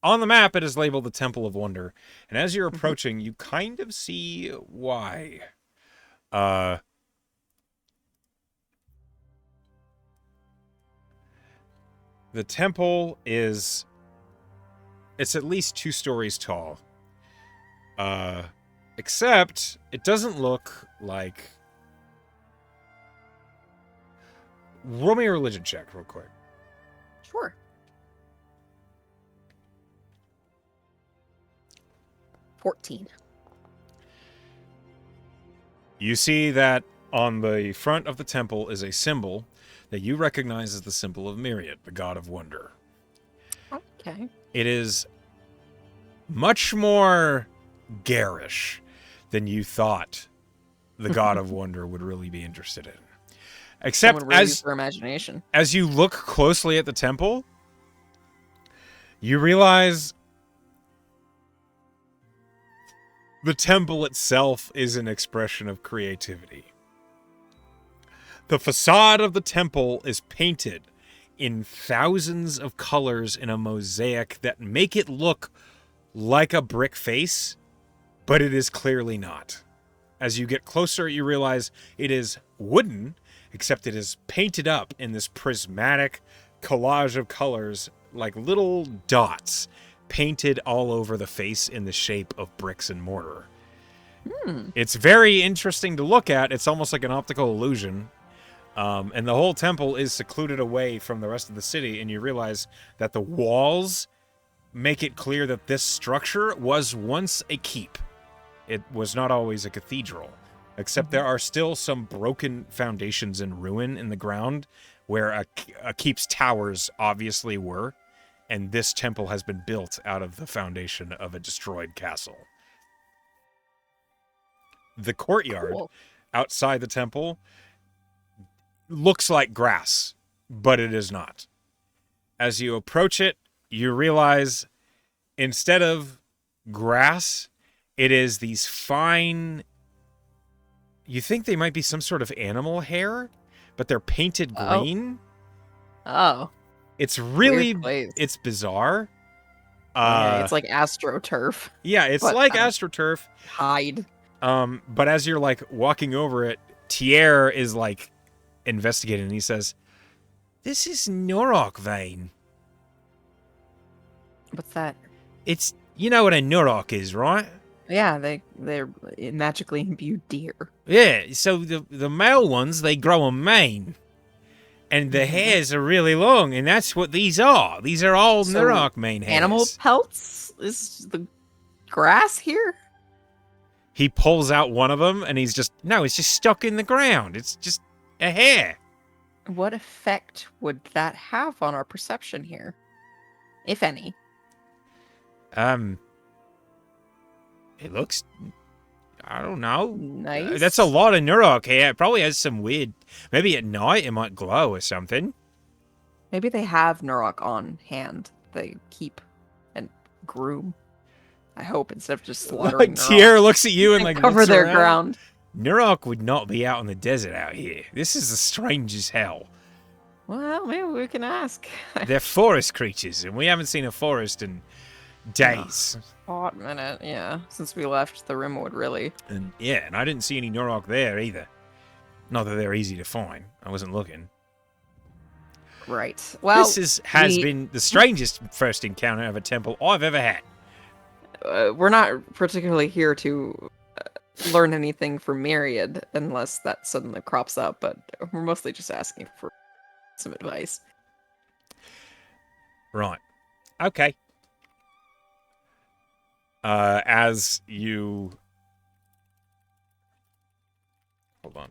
on the map it is labeled the Temple of Wonder, and as you're approaching, you kind of see why. The temple it's at least 2 stories tall. Except it doesn't look like. Roll me a religion check real quick. Sure. 14. You see that on the front of the temple is a symbol that you recognize as the symbol of Myriad, the god of wonder. Okay. It is much more garish than you thought the god of wonder would really be interested in. Except Someone really used their imagination. as you look closely at the temple, you realize the temple itself is an expression of creativity. The facade of the temple is painted in thousands of colors in a mosaic that make it look like a brick face, but it is clearly not. As you get closer, you realize it is wooden, except it is painted up in this prismatic collage of colors, like little dots painted all over the face in the shape of bricks and mortar. It's very interesting to look at. It's almost like an optical illusion. And the whole temple is secluded away from the rest of the city, and you realize that the walls make it clear that this structure was once a keep. It was not always a cathedral, except there are still some broken foundations in ruin in the ground where a keep's towers obviously were, and this temple has been built out of the foundation of a destroyed castle. The courtyard outside the temple looks like grass, but it is not. As you approach it, you realize instead of grass, it is these fine... You think they might be some sort of animal hair, but they're painted green. Oh. It's really... Weird place. It's bizarre. Okay, it's like AstroTurf. Yeah, it's like AstroTurf. Hide. But as you're like walking over it, Tier is like investigating, and he says, "This is Norok vein." What's that? It's, you know what a Norok is, right? Yeah, they're magically imbued deer. Yeah, so the male ones, they grow a mane. And the hairs are really long, and that's what these are. These are all Norok mane hairs. Animal pelts? Is the grass here? He pulls out one of them, and he's just, no, it's just stuck in the ground. It's just a hair. What effect would that have on our perception here? If any. It looks, I don't know. Nice. That's a lot of Norok hair. It probably has some weird, maybe at night it might glow or something. Maybe they have Nurok on hand. They keep and groom. I hope, instead of just slaughtering Nurok. Tier looks at you and like cover looks their around. ground. Nurok would not be out in the desert out here. This is as strange as hell. Well, maybe we can ask. They're forest creatures, and we haven't seen a forest in days. Hot minute, yeah. Since we left the Rimwood, really. And yeah, and I didn't see any Norok there either. Not that they're easy to find. I wasn't looking. Right. This Well, has been the strangest first encounter of a temple I've ever had. we're not particularly here to learn anything from Myriad unless that suddenly crops up, but we're mostly just asking for some advice. Right. Okay. As you... Hold on.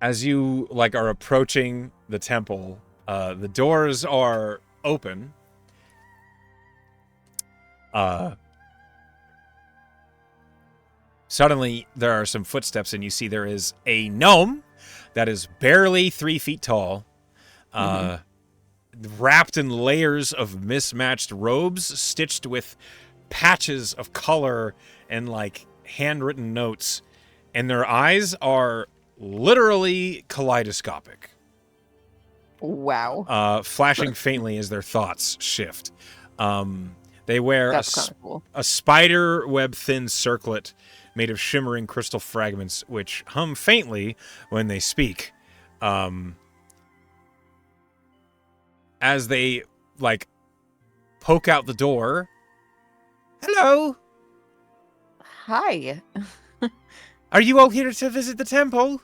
As you, like, are approaching the temple, the doors are open. Suddenly, there are some footsteps, and you see there is a gnome that is barely 3 feet tall, wrapped in layers of mismatched robes, stitched with patches of color and, like, handwritten notes, and their eyes are literally kaleidoscopic, Wow. flashing faintly as their thoughts shift. They wear That's kind of cool. a spider web thin circlet made of shimmering crystal fragments, which hum faintly when they speak. As they, like, poke out the door. Hello! Hi. Are you all here to visit the temple?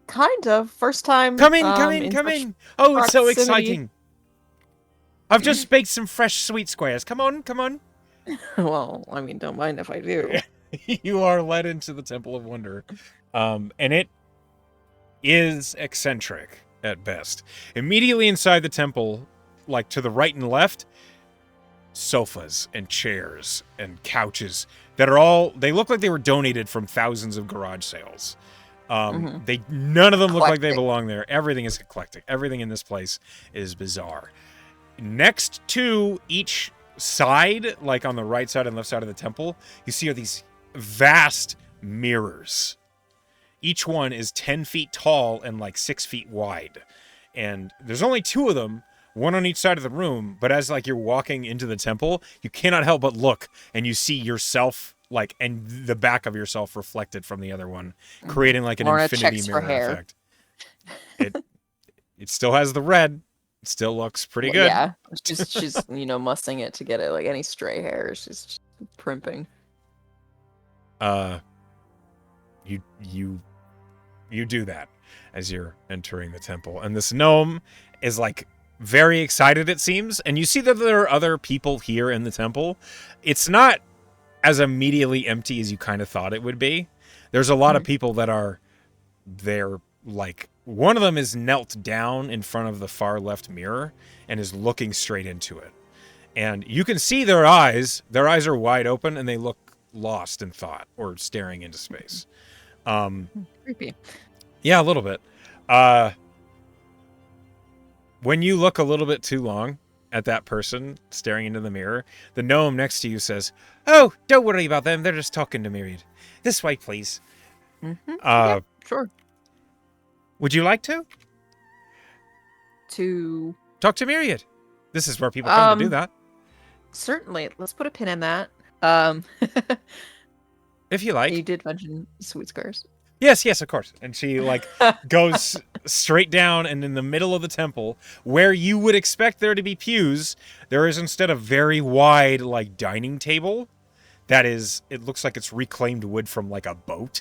Kind of. First time Come in, come in, in come such in. Oh, it's so proximity. exciting. I've just baked some fresh sweet squares. Come on, come on. Well, I mean, don't mind if I do. You are led into the Temple of Wonder. And it is eccentric at best. Immediately inside the temple, like to the right and left, sofas and chairs and couches that are all, they look like they were donated from thousands of garage sales. None of them look like they Eclectic. belong there. Everything is eclectic. Everything in this place is bizarre. Next to each side, like on the right side and left side of the temple, you see are these vast mirrors. Each one is 10 feet tall and like 6 feet wide. And there's only 2 of them, one on each side of the room, but as like you're walking into the temple, you cannot help but look and you see yourself, like, and the back of yourself reflected from the other one, creating like an Lorna infinity checks mirror for hair. effect. It still has the red. It still looks pretty Well, good. yeah, she's mussing it to get it like any stray hair. She's just primping. You do that as you're entering the temple, and this gnome is like very excited, it seems, and you see that there are other people here in the temple. It's not as immediately empty as you kind of thought it would be. There's a lot of people that are there, like one of them is knelt down in front of the far left mirror and is looking straight into it, and you can see their eyes are wide open and they look lost in thought or staring into space. Creepy. Yeah, a little bit. When you look a little bit too long at that person staring into the mirror, the gnome next to you says, "Oh, don't worry about them. They're just talking to Myriad. This way, please." Yeah, sure. Would you like to To talk to Myriad? This is where people come to do that. certainly. Let's put a pin in that. Um, If you like. you did mention sweet squares. Yes, of course. And she, like, goes straight down, and in the middle of the temple, where you would expect there to be pews, there is instead a very wide, like, dining table that is, it looks like it's reclaimed wood from, like, a boat.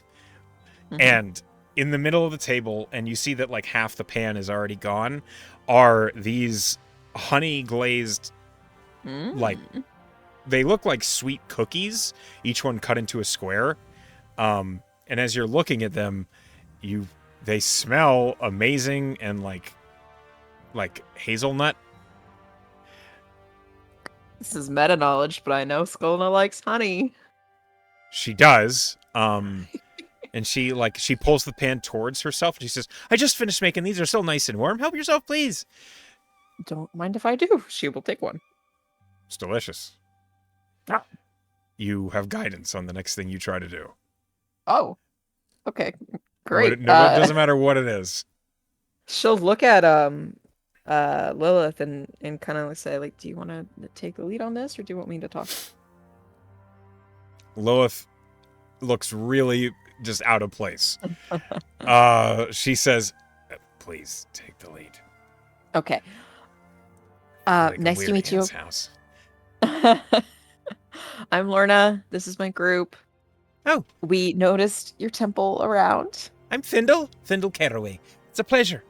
And in the middle of the table, and you see that, like, half the pan is already gone, are these honey glazed, like, they look like sweet cookies, each one cut into a square. And as you're looking at them, they smell amazing and like hazelnut. This is meta knowledge, but I know Skolna likes honey. She does. And she pulls the pan towards herself and she says, "I just finished making these. They're so nice and warm. Help yourself, please." Don't mind if I do. She will take one. It's delicious. Ah. You have guidance on the next thing you try to do. Oh. Okay. Great. It doesn't matter what it is. She'll look at Lilith and kind of say, like, do you want to take the lead on this, or do you want me to talk? Loeth looks really just out of place. She says, please take the lead. Okay. Like Nice to meet you. House. I'm Lorna. This is my group. Oh. We noticed your temple around. I'm Findle Caraway. It's a pleasure.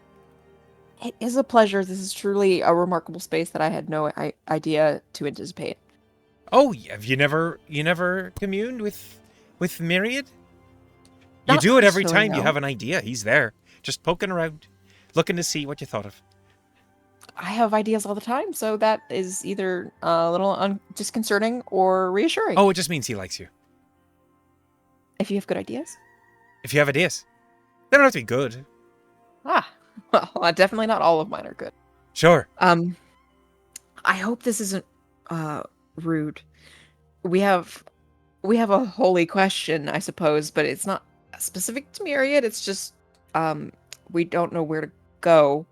It is a pleasure. This is truly a remarkable space that I had no idea to anticipate. Oh, have you never communed with Myriad? You Not do it every personally, time you no. have an idea. He's there, just poking around, looking to see what you thought of. I have ideas all the time, so that is either a little disconcerting or reassuring. Oh, it just means he likes you. If you have good ideas. If you have ideas. They don't have to be good. Ah, well, definitely not all of mine are good. Sure. I hope this isn't rude. We have a holy question, I suppose, but it's not specific to Myriad. It's just we don't know where to go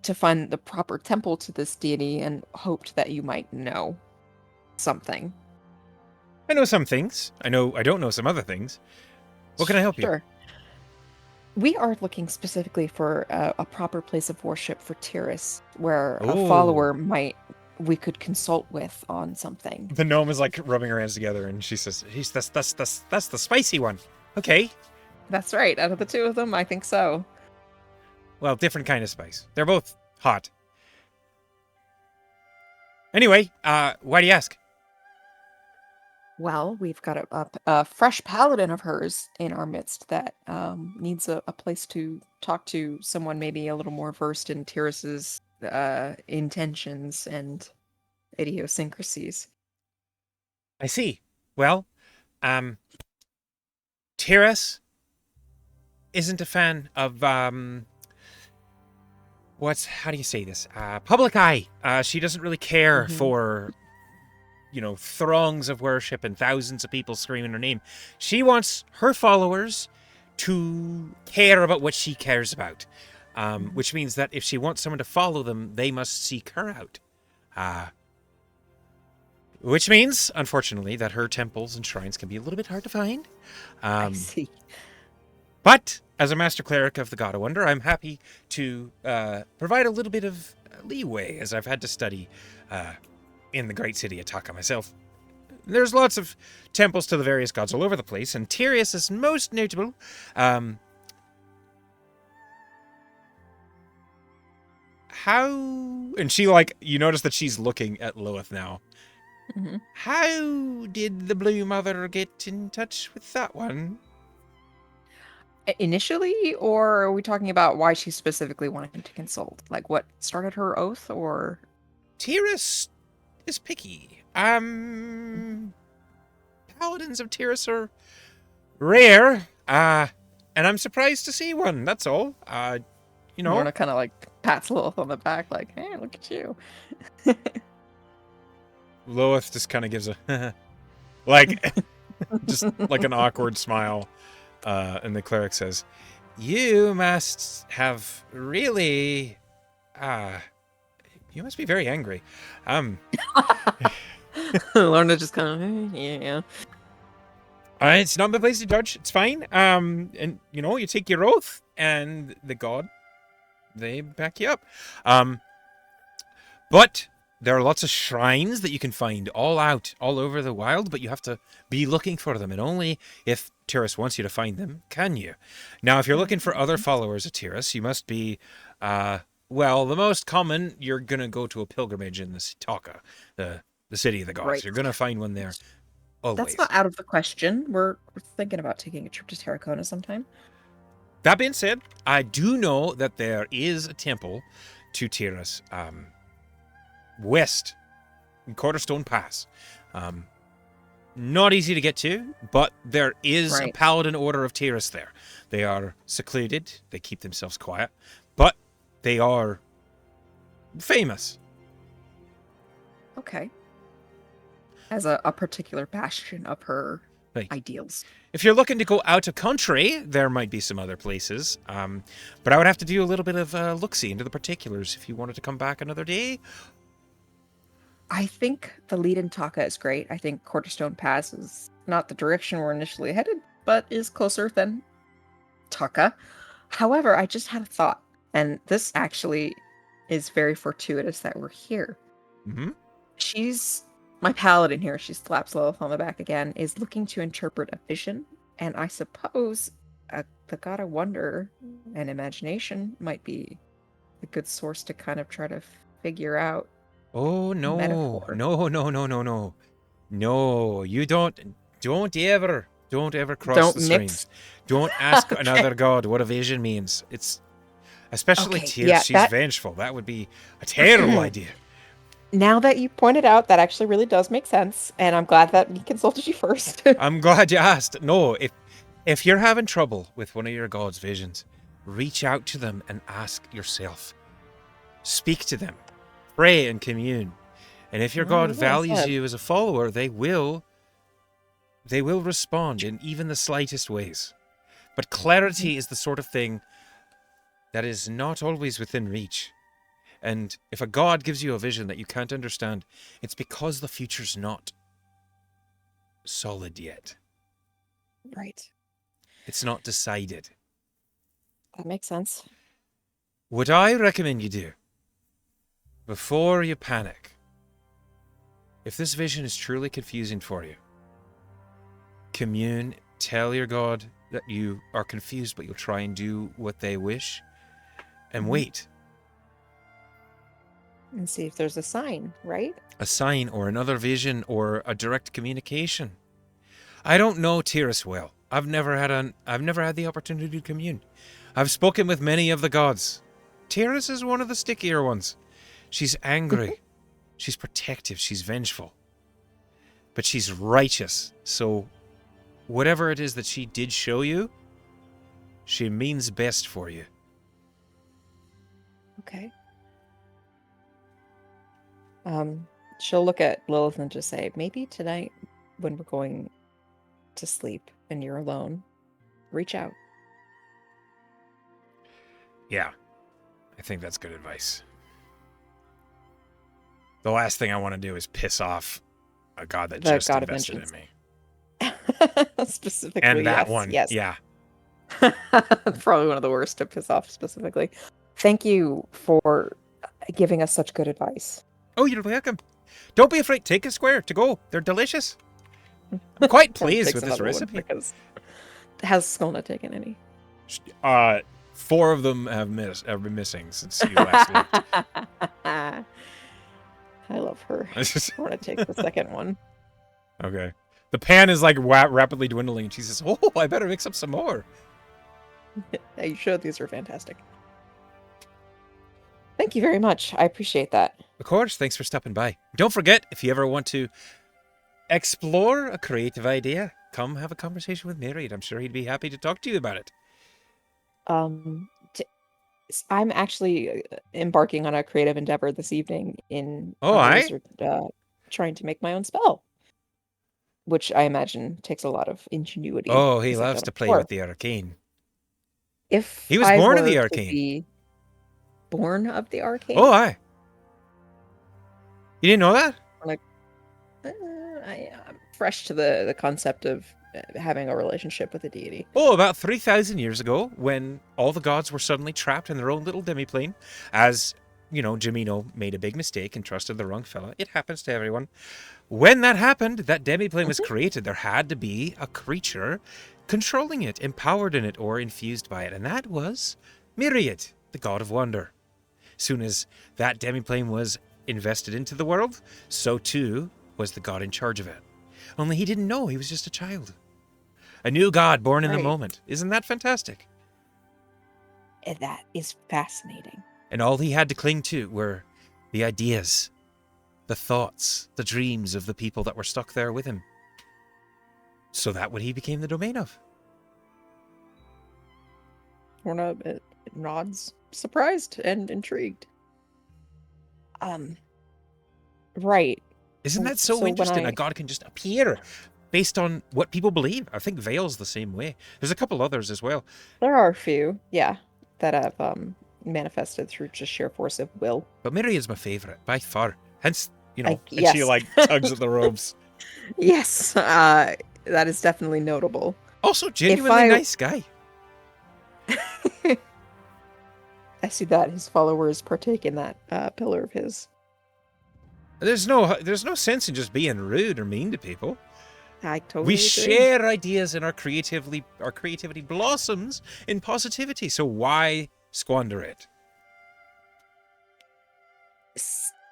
to find the proper temple to this deity, and hoped that you might know something. I know some things. I don't know some other things. What can I help you? Sure. We are looking specifically for a proper place of worship for Tyrus, where a follower we could consult with on something. The gnome is like rubbing her hands together, and she says, that's the spicy one. Okay. That's right. Out of the two of them, I think so. Well, different kind of spice. They're both hot. Anyway, why do you ask? Well, we've got a fresh paladin of hers in our midst that needs a place to talk to someone maybe a little more versed in Tyrus's intentions and idiosyncrasies. I see. Well, Tyrus isn't a fan of, how do you say this? Public eye. She doesn't really care for, throngs of worship and thousands of people screaming her name. She wants her followers to care about what she cares about, which means that if she wants someone to follow them, they must seek her out. Which means, unfortunately, that her temples and shrines can be a little bit hard to find. I see. But as a master cleric of the God of Wonder, I'm happy to provide a little bit of leeway, as I've had to study in the great city of Taka myself. There's lots of temples to the various gods all over the place, and Tyrus is most notable. And she, you notice that she's looking at Loeth now. Mm-hmm. How did the Blue Mother get in touch with that one? Initially, or are we talking about why she specifically wanted to consult? Like what started her oath, or? Tyrus is picky. Paladins of Tyrus are rare, and I'm surprised to see one, that's all. Lorna kind of pats Lilith on the back, like, hey, look at you. Loeth just kind of gives a just like an awkward smile, and the cleric says, you must have really you must be very angry. Lorna just kind of, yeah. It's not my place to judge. It's fine. And you take your oath, and the god, they back you up. But there are lots of shrines that you can find all over the wild, but you have to be looking for them, and only if Tyrus wants you to find them can you. Now, if you're looking for other followers of Tyrus, you must be, the most common, you're going to go to a pilgrimage in the Taka, the city of the gods. Right. You're going to find one there always. That's not out of the question. We're thinking about taking a trip to Terracona sometime. That being said, I do know that there is a temple to Tyrus, west in Quarterstone Pass. Not easy to get to, but there is a paladin order of Tyrus there. They are secluded, they keep themselves quiet, but they are famous. Okay. As a particular bastion of her ideals. If you're looking to go out of country, there might be some other places, but I would have to do a little bit of look-see into the particulars if you wanted to come back another day. I think the lead in Taka is great. I think Quarterstone Pass is not the direction we're initially headed, but is closer than Taka. However, I just had a thought, and this actually is very fortuitous that we're here. Mm-hmm. She's my paladin here. She slaps Lilith on the back again. Is looking to interpret a vision, and I suppose the god of wonder and imagination might be a good source to kind of try to figure out Oh a no, metaphor. no, no, no, no, no, no! You don't ever cross Don't the mix. streams. Don't ask Okay. another god what a vision means. It's especially Okay. Tyr. Yeah. She's That. vengeful. That would be a terrible idea. Now that you pointed out, that actually really does make sense, and I'm glad that we consulted you first. I'm glad you asked. No, if you're having trouble with one of your god's visions, reach out to them and ask yourself. Speak to them. Pray and commune. And if your god Well values said. you as a follower, they will respond in even the slightest ways. But clarity is the sort of thing that is not always within reach. And if a god gives you a vision that you can't understand, it's because the future's not solid yet. Right. It's not decided. That makes sense. What I recommend you do, before you panic, if this vision is truly confusing for you, commune, tell your god that you are confused, but you'll try and do what they wish, and wait. And see if there's a sign, right? A sign or another vision or a direct communication. I don't know Tyrus well. I've never had the opportunity to commune. I've spoken with many of the gods. Tyrus is one of the stickier ones. She's angry. She's protective. She's vengeful. But she's righteous. So whatever it is that she did show you, she means best for you. Okay. She'll look at Lilith and just say, maybe tonight when we're going to sleep and you're alone, reach out. Yeah, I think that's good advice. The last thing I want to do is piss off a god that The just god of invested in vengeance. me. Specifically, And that yes, one, yes. yeah. Probably one of the worst to piss off specifically. Thank you for giving us such good advice. Oh, you're welcome. Don't be afraid. Take a square to go. They're delicious. I'm quite pleased Takes with this another one recipe. because has Skull not taken any? 4 of them have been missing since you last looked. I love her. I want to take the second one. Okay. The pan is like rapidly dwindling, and she says, "Oh, I better mix up some more." Yeah, you should. These are fantastic. Thank you very much. I appreciate that. Of course. Thanks for stopping by. Don't forget, if you ever want to explore a creative idea, come have a conversation with Myriad. I'm sure he'd be happy to talk to you about it. T- I'm actually embarking on a creative endeavor this evening in Oh, on the aye? wizard, trying to make my own spell, which I imagine takes a lot of ingenuity Oh, he because I've loves done to it play with before. the arcane. If He was I born in were the to arcane. be born of the arcane, Oh, aye. You didn't know that? like, I'm fresh to the concept of having a relationship with a deity. Oh, about 3,000 years ago, when all the gods were suddenly trapped in their own little demiplane, as, Jimino made a big mistake and trusted the wrong fella. It happens to everyone. When that happened, that demiplane was created. There had to be a creature controlling it, empowered in it, or infused by it. And that was Myriad, the god of wonder. Soon as that demiplane was invested into the world, so too was the god in charge of it. Only he didn't know, he was just a child. A new god born in the Right. moment. Isn't that fantastic? And that is fascinating. And all he had to cling to were the ideas, the thoughts, the dreams of the people that were stuck there with him. So that what he became the domain of. Lorna nods, surprised and intrigued. Right. Isn't that so, So when interesting? I- A god can just appear based on what people believe. I think Vale's the same way. There's a couple others as well. There are a few, yeah, that have manifested through just sheer force of will. But Myriad's my favourite, by far. Hence And she Yes. like tugs at the ropes. Yes. That is definitely notable. Also, If genuinely I nice guy. I see that his followers partake in that pillar of his. There's no sense in just being rude or mean to people. I We totally agree. share ideas and our creativity blossoms in positivity. So why squander it?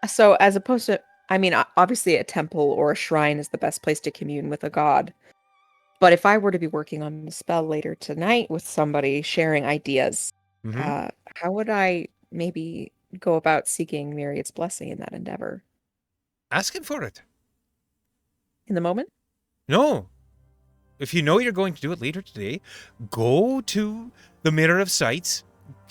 So, as opposed to, I mean, obviously, a temple or a shrine is the best place to commune with a god. But if I were to be working on the spell later tonight with somebody sharing ideas, Mm-hmm. how would I maybe go about seeking Myriad's blessing in that endeavor? Asking for it. In the moment? No. If you know you're going to do it later today, go to the Mirror of Sights,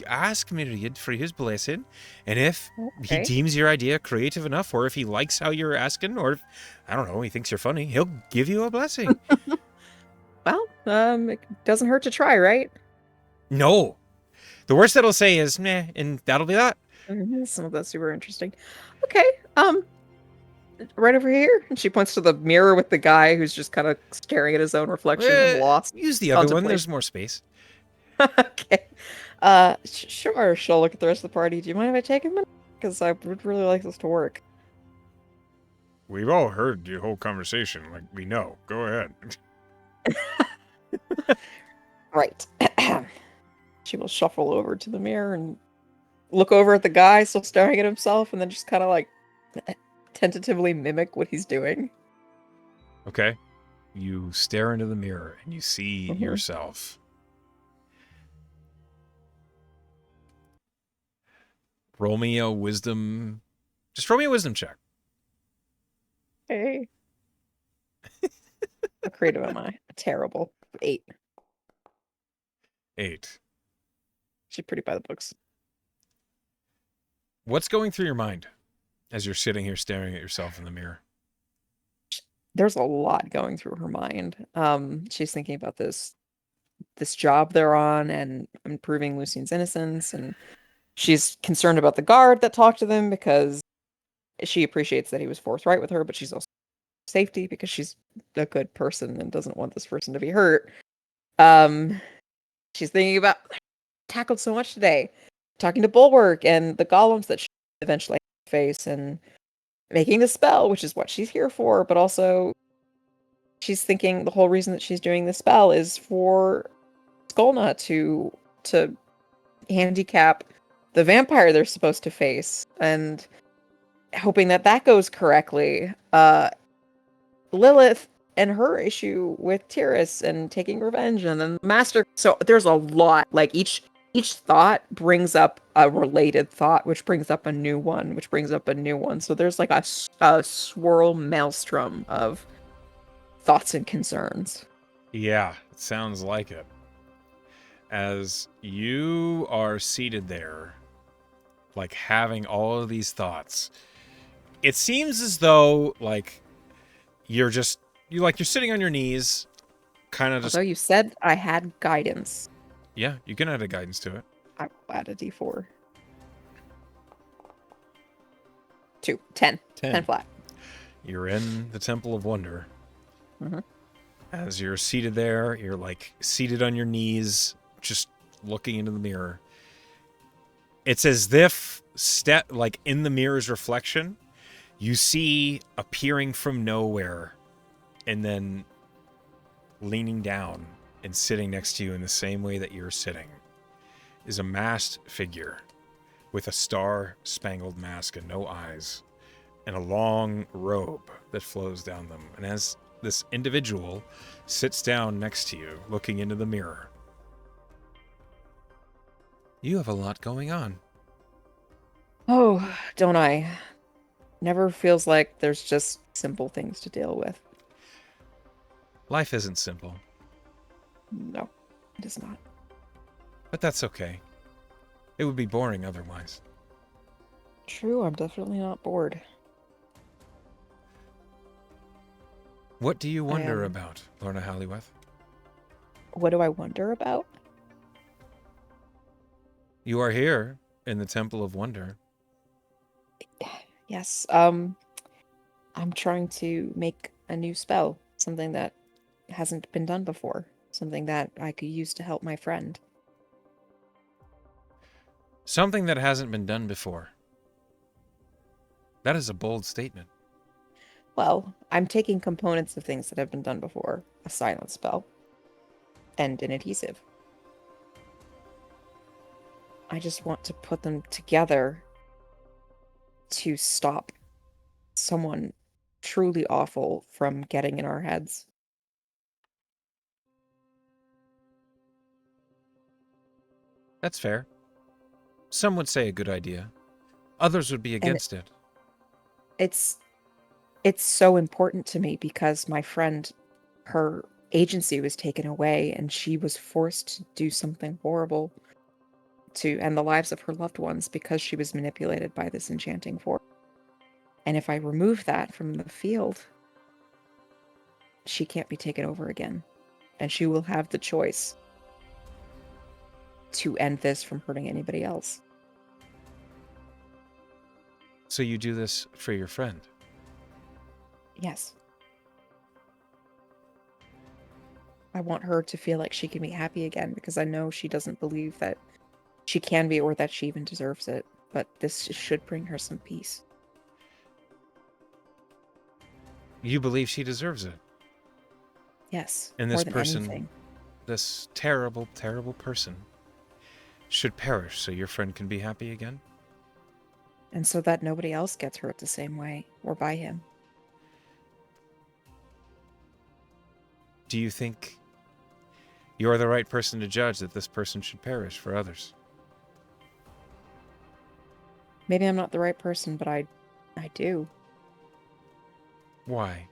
ask Myriad for his blessing, and if he Okay. deems your idea creative enough, or if he likes how you're asking, or if, I don't know, he thinks you're funny, he'll give you a blessing. Well, it doesn't hurt to try, right? No. The worst that'll say is, meh, and that'll be that. Some of that's super interesting. Okay. Right over here. And she points to the mirror with the guy who's just kind of staring at his own reflection and lost Use the other one, contemplation. there's more space. Okay. Sure. She'll look at the rest of the party. Do you mind if I take a minute? Because I would really like this to work. We've all heard the whole conversation, like we know. Go ahead. Right. She will shuffle over to the mirror and look over at the guy still staring at himself and then just kind of like tentatively mimic what he's doing. Okay. You stare into the mirror and you see Mhm. yourself. Roll me a wisdom. Just roll me a wisdom check. Hey. How creative am I? Terrible. 8. 8. She's pretty by the books. What's going through your mind as you're sitting here staring at yourself in the mirror? There's a lot going through her mind. She's thinking about this job they're on and improving Lucien's innocence, and she's concerned about the guard that talked to them because she appreciates that he was forthright with her, but she's also safety because she's a good person and doesn't want this person to be hurt. Um, she's thinking about tackled so much today, talking to Bulwark and the golems that she eventually face, and making the spell, which is what she's here for, but also she's thinking the whole reason that she's doing the spell is for Skolna to handicap the vampire they're supposed to face, and hoping that that goes correctly. Lilith and her issue with Tyrus and taking revenge, and then the master. So there's a lot. Like each thought brings up a related thought, which brings up a new one, which brings up a new one. So there's like a swirl maelstrom of thoughts and concerns. Yeah, it sounds like it. As you are seated there, like having all of these thoughts, it seems as though like you're sitting on your knees, kind of just. Although you said I had guidance, Yeah, you can add a guidance to it. I will add a d4. 2. 10. 10 flat. You're in the Temple of Wonder. Mm-hmm. As you're seated there, you're like seated on your knees, just looking into the mirror. It's as if like in the mirror's reflection, you see appearing from nowhere and then leaning down and sitting next to you in the same way that you're sitting is a masked figure with a star-spangled mask and no eyes and a long robe that flows down them. And as this individual sits down next to you, looking into the mirror, you have a lot going on. Oh, don't I? Never feels like there's just simple things to deal with. Life isn't simple, No, it is not. but that's okay. It would be boring otherwise. True, I'm definitely not bored. What do you wonder am. about, Lorna Halliweth? What do I wonder about? You are here in the Temple of Wonder. Yes, I'm trying to make a new spell, something that hasn't been done before, something that I could use to help my friend. Something that hasn't been done before. That is a bold statement. Well, I'm taking components of things that have been done before, a silence spell, and an adhesive. I just want to put them together to stop someone truly awful from getting in our heads. That's fair. Some would say a good idea. Others would be And against it. it's it's so important to me because my friend, her agency was taken away and she was forced to do something horrible to end the lives of her loved ones because she was manipulated by this enchanting force. And if I remove that from the field, she can't be taken over again. And she will have the choice to end this from hurting anybody else. So you do this for your friend. Yes. I want her to feel like she can be happy again because I know she doesn't believe that she can be or that she even deserves it. But this should bring her some peace. You believe she deserves it. Yes, And more this than person, anything. this terrible, terrible person, should perish so your friend can be happy again? And so that nobody else gets hurt the same way or by him. Do you think you're the right person to judge that this person should perish for others? Maybe I'm not the right person, but I do. Why?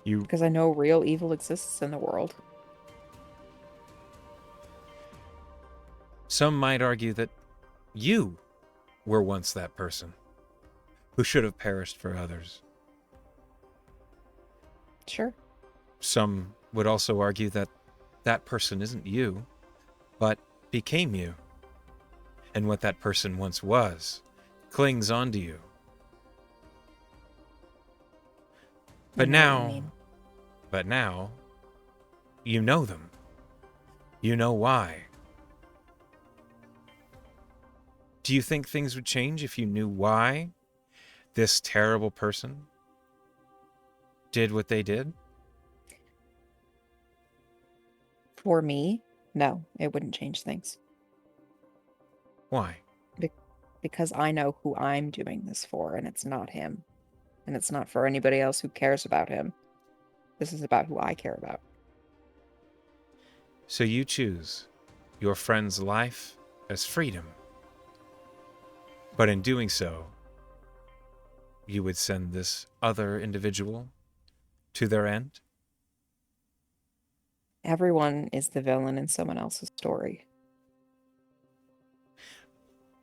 You Because I know real evil exists in the world. Some might argue that you were once that person who should have perished for others. Sure. Some would also argue that that person isn't you, but became you. And what that person once was clings onto you. I But know what you now, mean. but now, you know them. You know why. Do you think things would change if you knew why this terrible person did what they did? For me, no, it wouldn't change things. Why? Be- because I know who I'm doing this for, and it's not him. And it's not for anybody else who cares about him. This is about who I care about. So you choose your friend's life as freedom. But in doing so, you would send this other individual to their end? Everyone is the villain in someone else's story.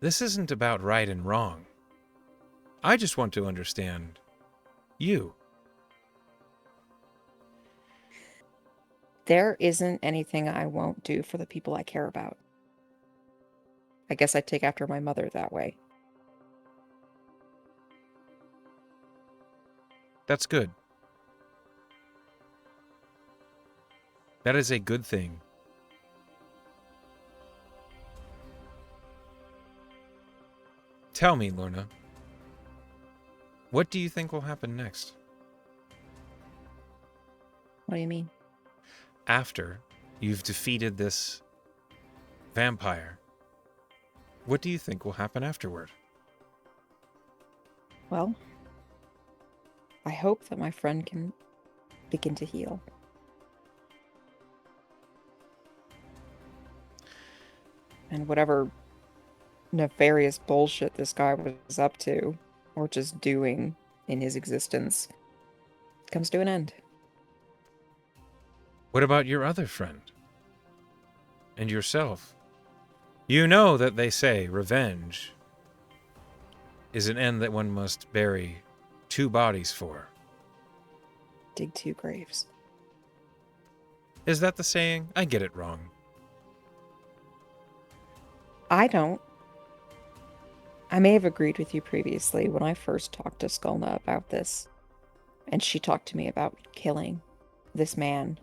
This isn't about right and wrong. I just want to understand you. There isn't anything I won't do for the people I care about. I guess I take after my mother that way. That's good. That is a good thing. Tell me, Lorna, what do you think will happen next? What do you mean? After you've defeated this vampire, what do you think will happen afterward? Well, I hope that my friend can begin to heal. And whatever nefarious bullshit this guy was up to, or just doing in his existence, comes to an end. What about your other friend? And yourself? You know that they say revenge is an end that one must bury two bodies for. Dig two graves. Is that the saying? I get it wrong. I don't. I may have agreed with you previously when I first talked to Skulna about this, and she talked to me about killing this man,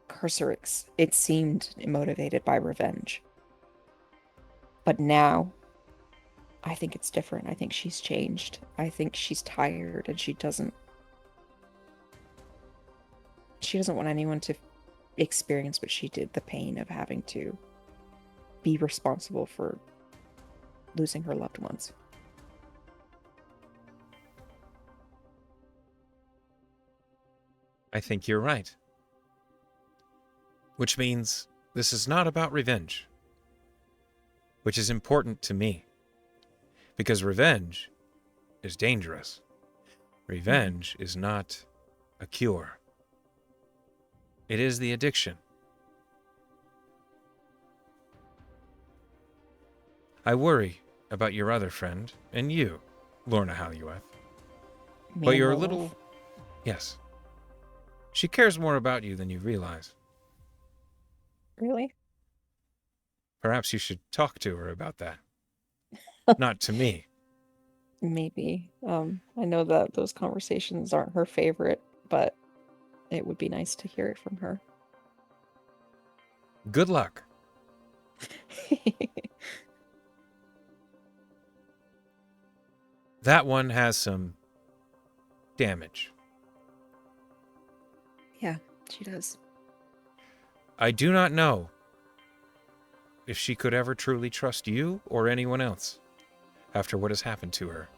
Cursorix. It seemed motivated by revenge. But now, I think it's different. I think she's changed. I think she's tired and she doesn't want anyone to experience what she did, the pain of having to be responsible for losing her loved ones. I think you're right. Which means this is not about revenge. Which is important to me. Because revenge is dangerous. Revenge is not a cure. It is the addiction. I worry about your other friend and you, Lorna Halueth. But you're a little... Yes. She cares more about you than you realize. Really? Perhaps you should talk to her about that. Not to me. Maybe. I know that those conversations aren't her favorite, but it would be nice to hear it from her. Good luck. That one has some damage. Yeah, she does. I do not know if she could ever truly trust you or anyone else after what has happened to her.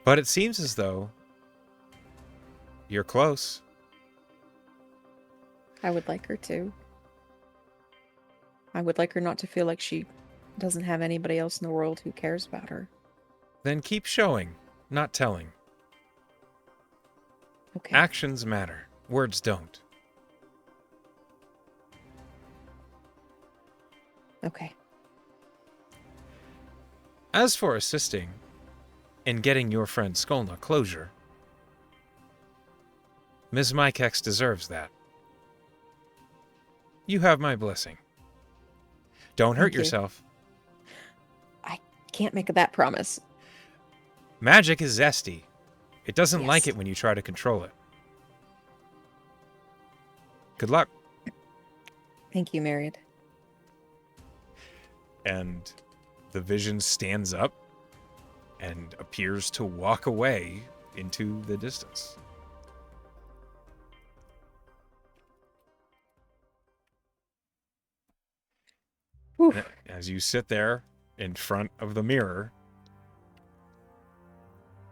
But it seems as though you're close. I would like her to. I would like her not to feel like she doesn't have anybody else in the world who cares about her. Then keep showing, not telling. Okay. Actions matter. Words don't. Okay. As for assisting in getting your friend Skolna closure, Ms. Mykex deserves that. You have my blessing. Don't hurt Thank you. yourself. I can't make that promise. Magic is zesty. It doesn't Yes. like it when you try to control it. Good luck. Thank you, Myriad. And the vision stands up and appears to walk away into the distance. Whew. As you sit there in front of the mirror,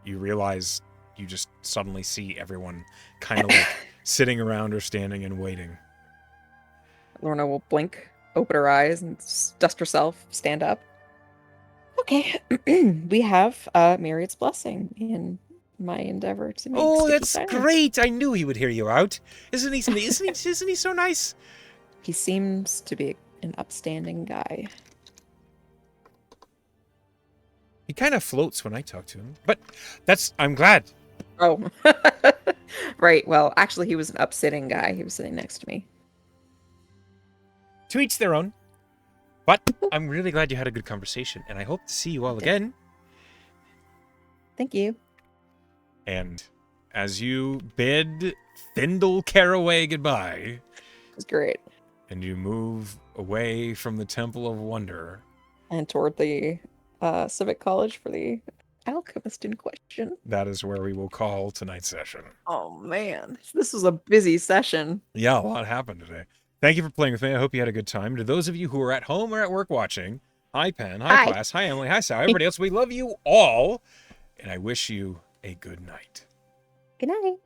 you realize you just suddenly see everyone kind of like sitting around or standing and waiting. Lorna will blink, open her eyes, and dust herself, stand up. Okay, we have Myriad's blessing in my endeavor to make Oh, Sticky that's silent. great! I knew he would hear you out. Isn't he so nice? He seems to be an upstanding guy. He kind of floats when I talk to him, but I'm glad. Oh, right. Well, actually, he was an upsitting guy. He was sitting next to me. To each their own. But I'm really glad you had a good conversation, and I hope to see you all again. Thank you. And as you bid Thindle Caraway goodbye, It was great. and you move away from the Temple of Wonder, And toward the Civic College for the alchemist in question. that is where we will call tonight's session. Oh, man. This was a busy session. Yeah, a lot happened today. Thank you for playing with me. I hope you had a good time. To those of you who are at home or at work watching, hi Pen, hi Class, hi Emily, hi Sal, everybody else, we love you all, and I wish you a good night. Good night.